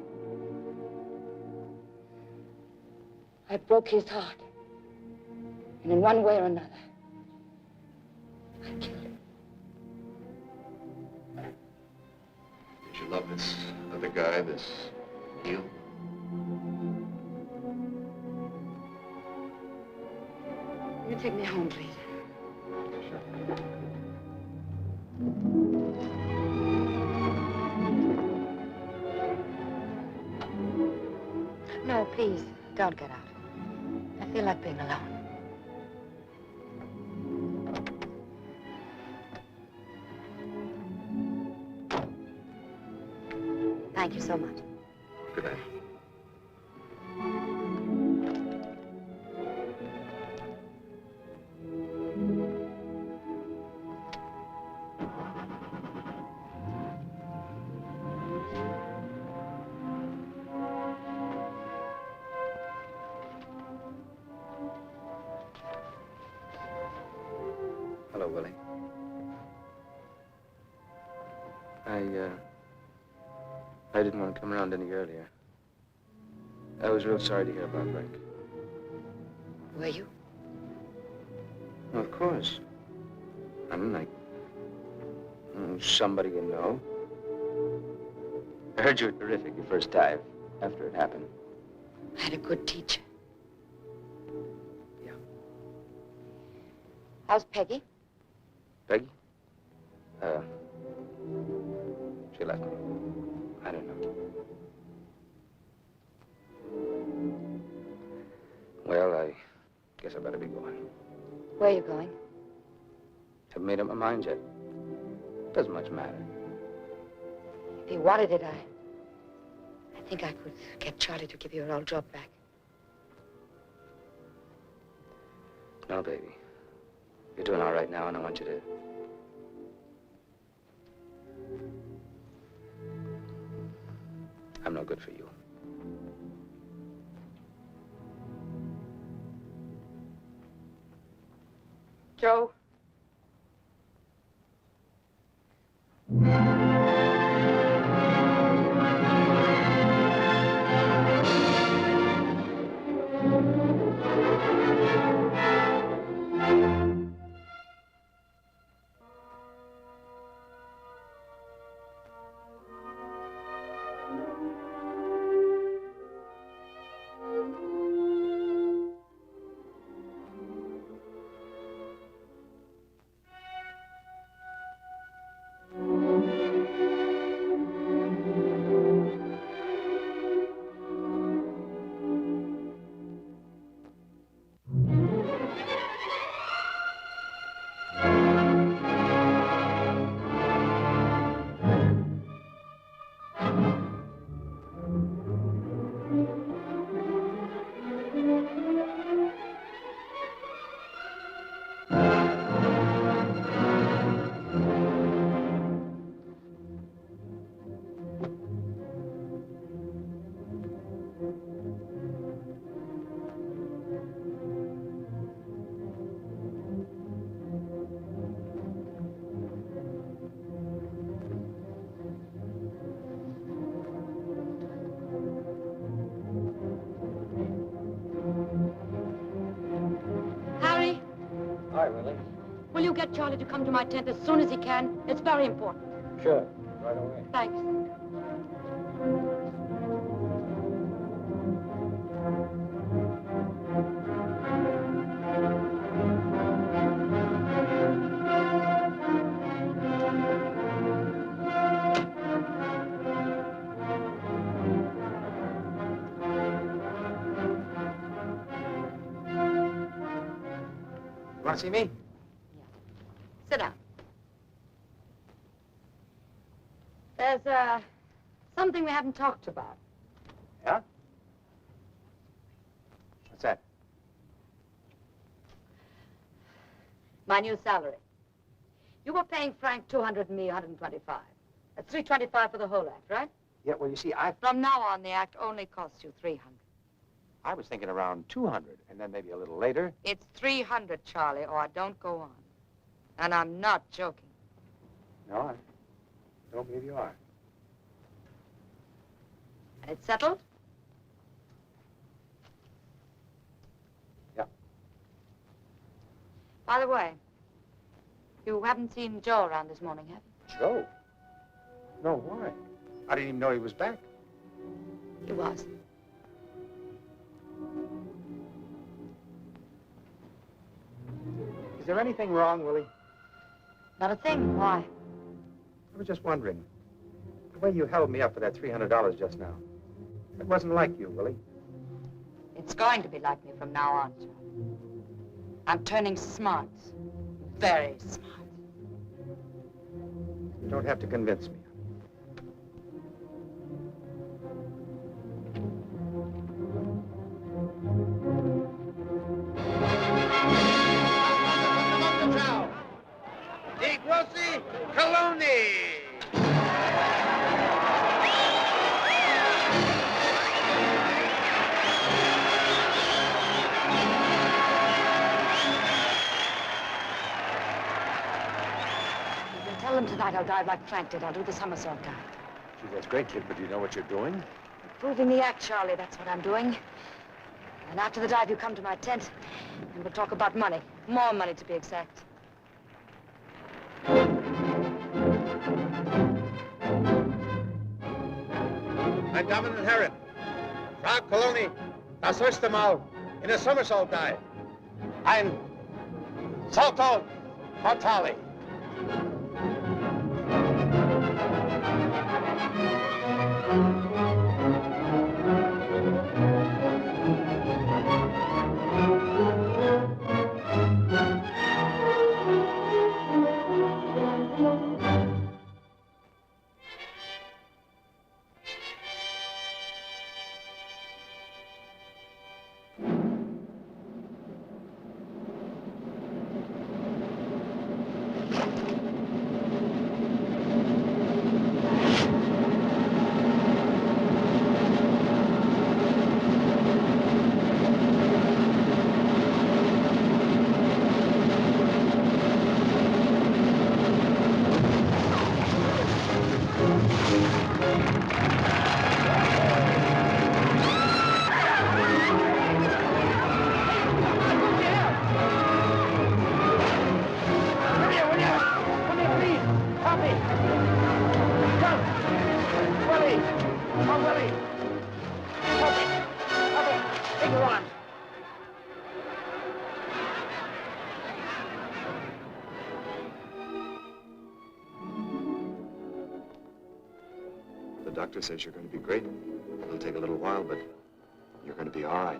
I broke his heart. And in one way or another, I killed him. Did you love this other guy, this heel? Will you take me home, please? Sure. No, please, don't get out. I feel like being alone. Thank you so much. Good night. Hello, Willie. I didn't want to come around any earlier. I was real sorry to hear about Frank. Were you? Well, of course. I'm like somebody you know. I heard you were terrific your first dive after it happened. I had a good teacher. Yeah. How's Peggy? Peggy? She left me. I don't know. Well, I guess I better be going. Where are you going? Haven't made up my mind yet. Doesn't much matter. If you wanted it, I think I could get Charlie to give you your old job back. No, baby. You're doing all right now, and I want you to... I'm no good for you. Joe? Harry? Hi, Willie. Will you get Charlie to come to my tent as soon as he can? It's very important. Sure. Right away. Thanks. You want to see me? Sit down. There's, something we haven't talked about. Yeah? What's that? My new salary. You were paying Frank 200 and me 125. That's 325 for the whole act, right? Yeah, well, you see, From now on, the act only costs you 300. I was thinking around 200, and then maybe a little later. It's 300, Charlie, or I don't go on. And I'm not joking. No, I don't believe you are. And it's settled? Yeah. By the way, you haven't seen Joe around this morning, have you? Joe? No, why? I didn't even know he was back. He was. Is there anything wrong, Willie? Not a thing. Why? I was just wondering. The way you held me up for that $300 just now. It wasn't like you, Willie. It's going to be like me from now on, Joe. I'm turning smart. Very smart. You don't have to convince me. Di Grossi Coloni. Tell them tonight I'll dive like Frank did. I'll do the somersault dive. Gee, that's great, kid, but do you know what you're doing? Proving the act, Charlie. That's what I'm doing. And after the dive, you come to my tent, and we'll talk about money. More money, to be exact. Mein Damen und Herren, Frau Coloni, das erste Mal in a somersault dive. Ein Salto Mortale. The doctor says you're going to be great. It'll take a little while, but you're going to be all right.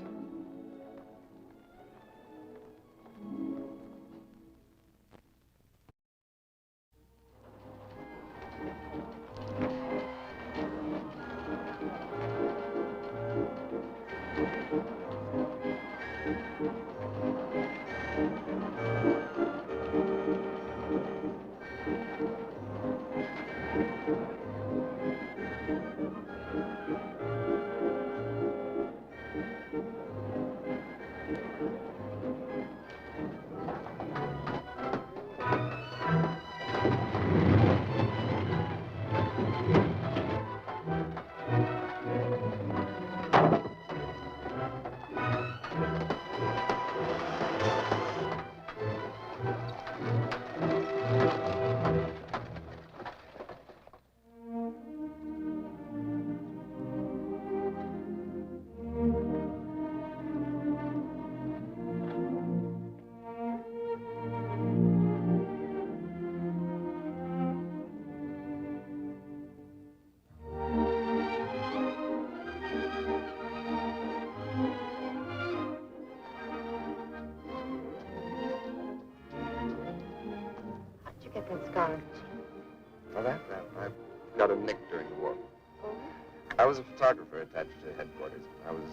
Get that scar. Well, that I got a nick during the war. I was a photographer attached to headquarters. I was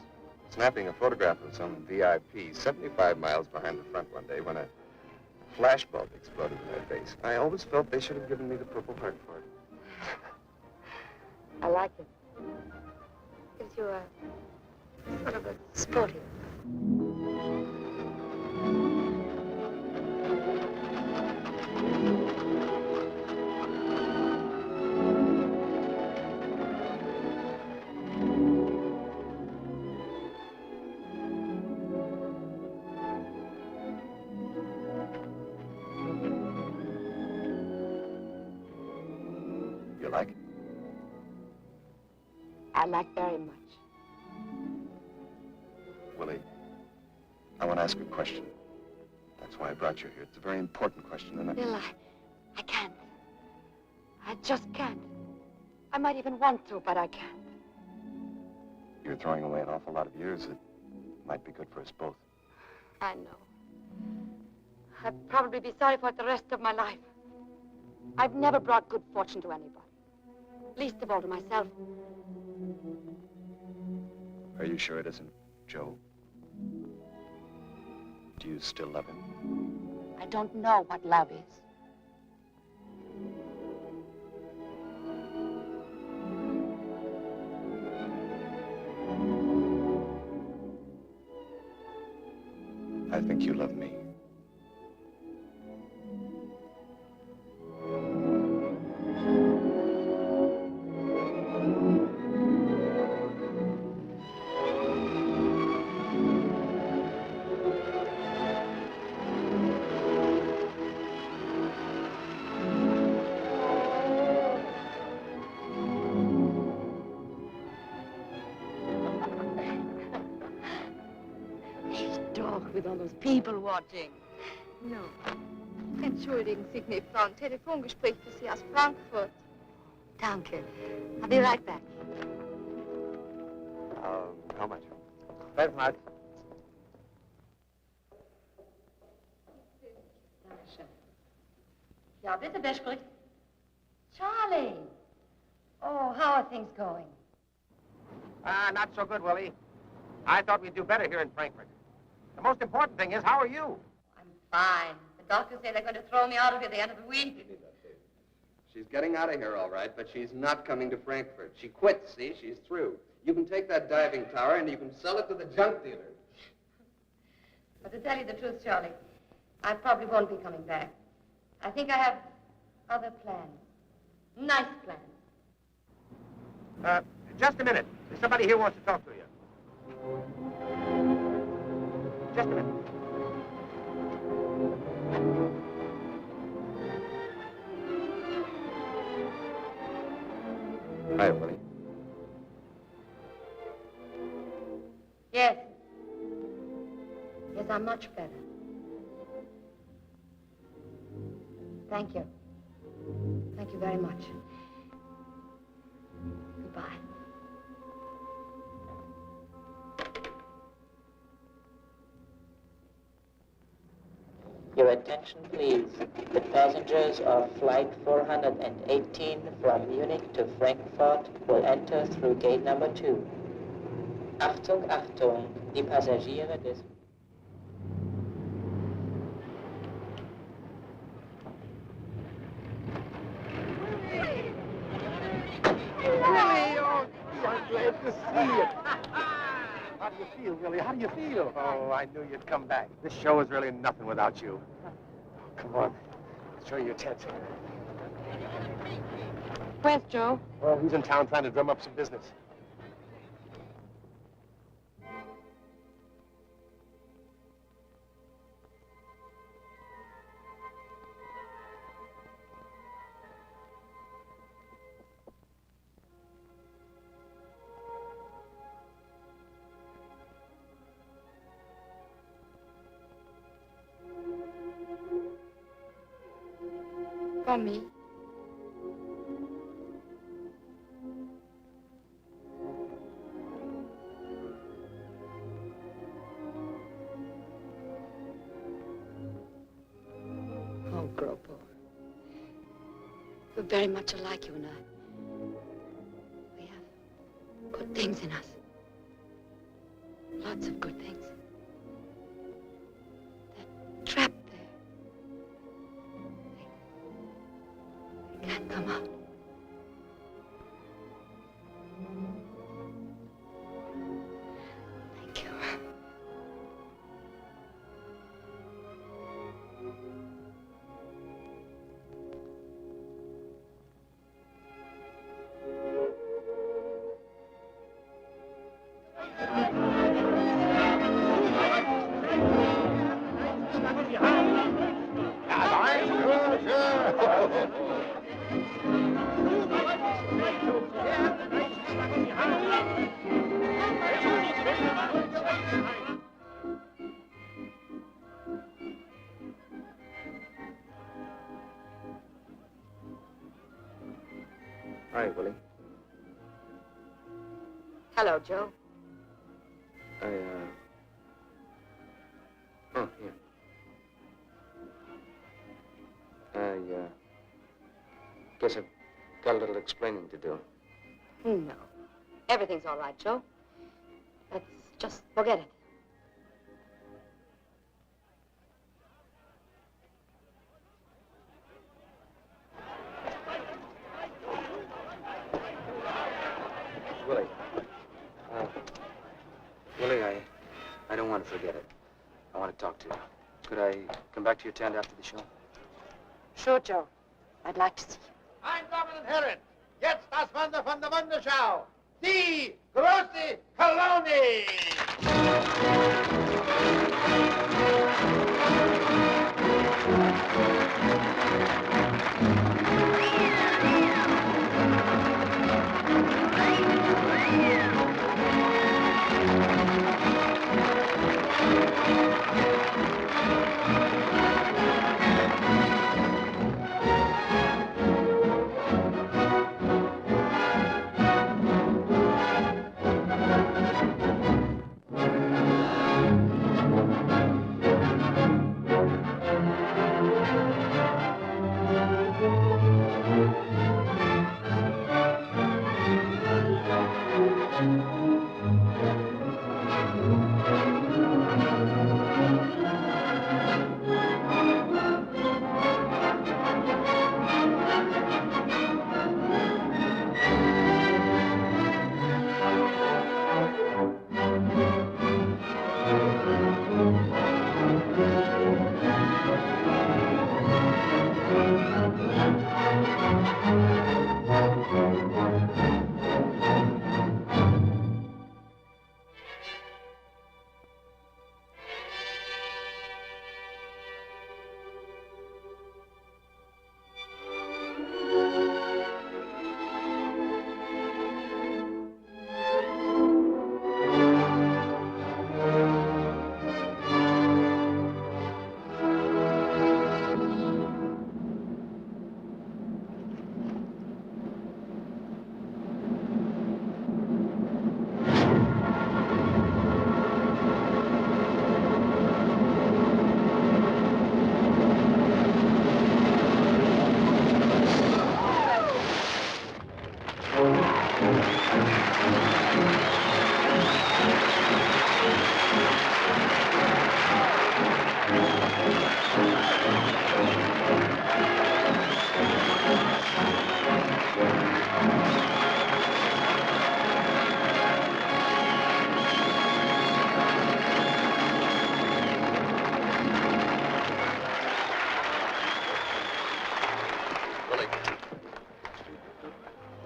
snapping a photograph of some VIP 75 miles behind the front one day when a flash bulb exploded in their face. I always felt they should have given me the Purple Heart for it. I like it. Gives you a sort of a sporty. I like very much. Willie, I want to ask a question. That's why I brought you here. It's a very important question, and Bill, I can't. I just can't. I might even want to, but I can't. You're throwing away an awful lot of years that might be good for us both. I know. I'd probably be sorry for it the rest of my life. I've never brought good fortune to anybody. Least of all to myself. Are you sure it isn't Joe? Do you still love him? I don't know what love is. I think you love me. With all those people watching. No. Entschuldigen Sie, gnädige Frau, ein Telefongespräch für Sie aus Frankfurt. Danke. I'll be right back. How much? 12 Mark. Dankeschön. Ja, bitte, wer spricht? Charlie. Oh, how are things going? Not so good, Willie. I thought we'd do better here in Frankfurt. The most important thing is, how are you? I'm fine. The doctors say they're going to throw me out of here at the end of the week. She's getting out of here, all right, but she's not coming to Frankfurt. She quit, see? She's through. You can take that diving tower and you can sell it to the junk dealer. But to tell you the truth, Charlie, I probably won't be coming back. I think I have other plans. Nice plans. Just a minute. Somebody here wants to talk to you. Just a minute. Hi, Willie. Yes. Yes, I'm much better. Thank you. Thank you very much. Goodbye. Your attention, please. The passengers of Flight 418 from Munich to Frankfurt will enter through gate number 2. Achtung, Achtung, die Passagiere des... Willie, oh, I'm glad to see you. How do you feel, Willie? How do you feel? Oh, I knew you'd come back. This show is really nothing without you. Oh, come on. I'll show you your tent. Where's Joe? Well, he's in town trying to drum up some business. For me. Oh, Gropo. We're very much alike, you and I. We have good things in us. Lots of good things. They're trapped there. They can't come out. Thank you. Ja, sure. Hi, Willie. Hello, Joe. Oh, here. I guess I've got a little explaining to do. No. Everything's all right, Joe. Let's just forget it. Willie. Willie, I don't want to forget it. I want to talk to you. Could I come back to your tent after the show? Sure, Joe. I'd like to see you. Meine Damen und Herren, jetzt das Wunder von der Wunderschau. Die große Kolonie.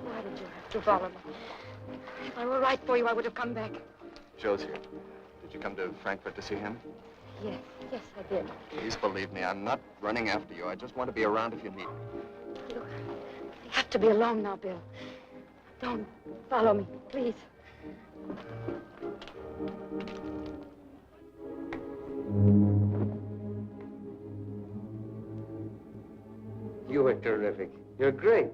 Why did you have to bother me? If I were right for you, I would have come back. Joe's here. Did you come to Frankfurt to see him? Yes, I did. Please believe me, I'm not running after you. I just want to be around if you need me. Look, we have to be alone now, Bill. Don't follow me, please. You were terrific. You're great.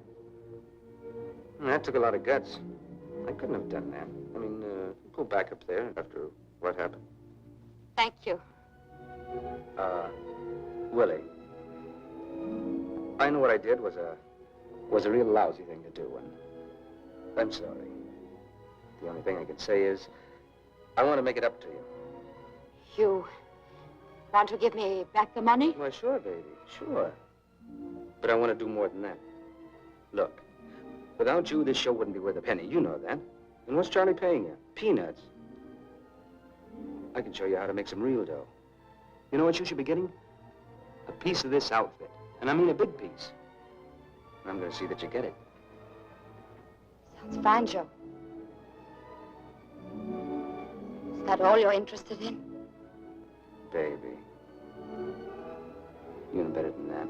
That took a lot of guts. I couldn't have done that. I mean, go back up there after what happened. Thank you. Willie. I know what I did was a real lousy thing to do, and I'm sorry. The only thing I can say is, I want to make it up to you. You want to give me back the money? Why, sure, baby, sure. But I want to do more than that. Look, without you, this show wouldn't be worth a penny. You know that. And what's Charlie paying you? Peanuts. I can show you how to make some real dough. You know what you should be getting? A piece of this outfit. And I mean a big piece. And I'm going to see that you get it. Sounds fine, Joe. Is that all you're interested in? Baby. You know better than that.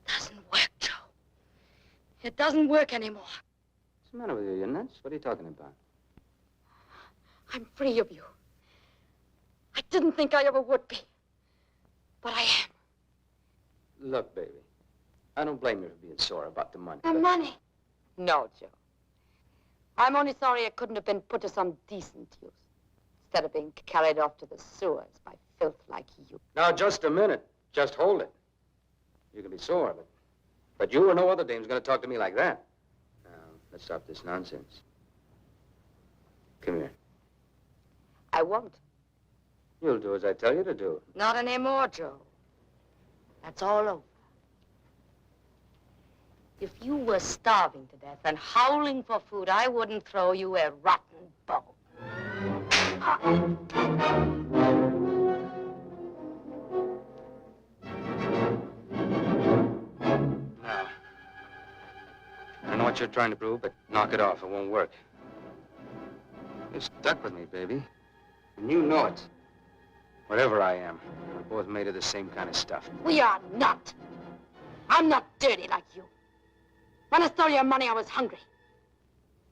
Doesn't work, Joe. It doesn't work anymore. What's the matter with you? You're nuts? What are you talking about? I'm free of you. I didn't think I ever would be. But I am. Look, baby, I don't blame you for being sore about the money. The money? No, Joe. I'm only sorry it couldn't have been put to some decent use, instead of being carried off to the sewers by filth like you. Now, just a minute. Just hold it. You can be sore, but you or no other dame's gonna talk to me like that. Now, let's stop this nonsense. Come here. I won't. You'll do as I tell you to do. Not anymore, Joe. That's all over. If you were starving to death and howling for food, I wouldn't throw you a rotten bone. Now, I know what you're trying to prove, but knock it off. It won't work. You're stuck with me, baby. And you know it. Whatever I am, we're both made of the same kind of stuff. We are not. I'm not dirty like you. When I stole your money, I was hungry.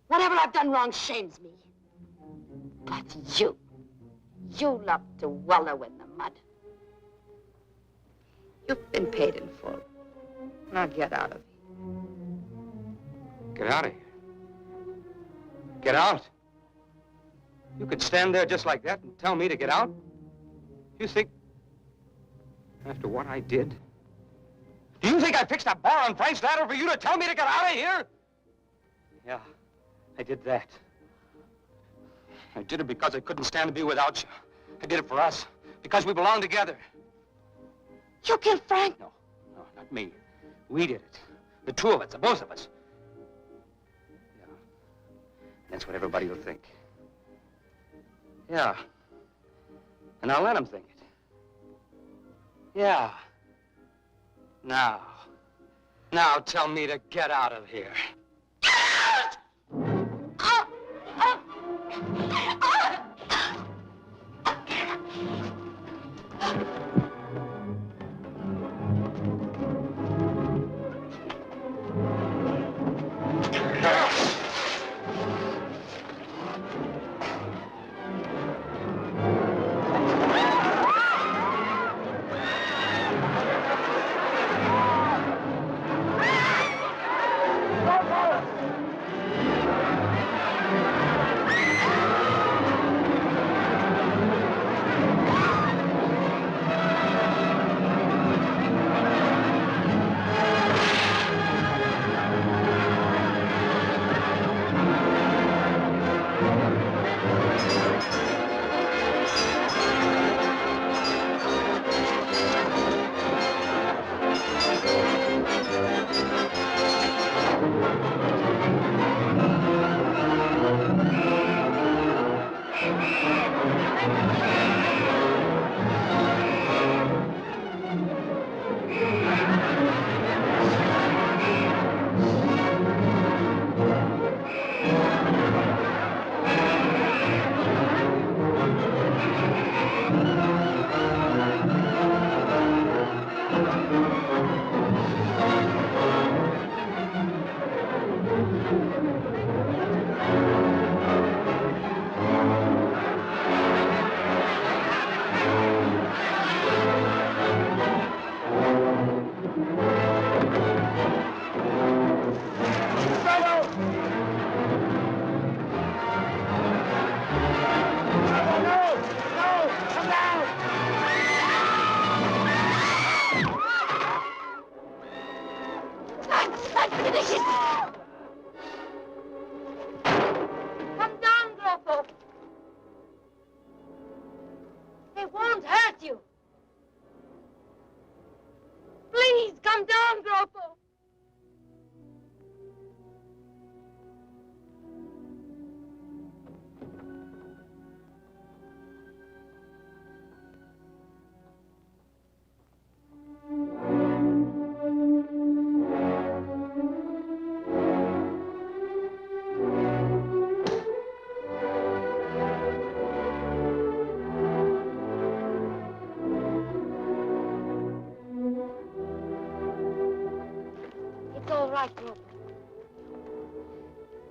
Whatever I've done wrong shames me. But you love to wallow in the mud. You've been paid in full. Now get out of here. Get out of here. Get out? You could stand there just like that and tell me to get out? You think, after what I did, do you think I fixed a bar on Frank's ladder for you to tell me to get out of here? Yeah, I did that. I did it because I couldn't stand to be without you. I did it for us, because we belong together. You killed Frank? No, not me. We did it. The two of us, the both of us. Yeah, that's what everybody will think. Yeah, and I'll let them think it. Yeah. Now tell me to get out of here.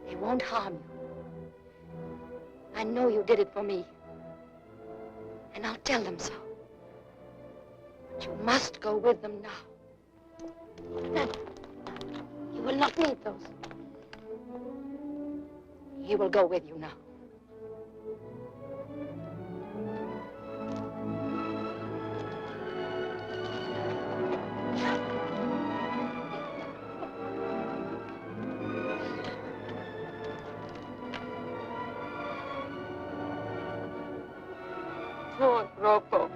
They won't harm you. I know you did it for me. And I'll tell them so. But you must go with them now. Then you will not need those. He will go with you now. Poor Rocco.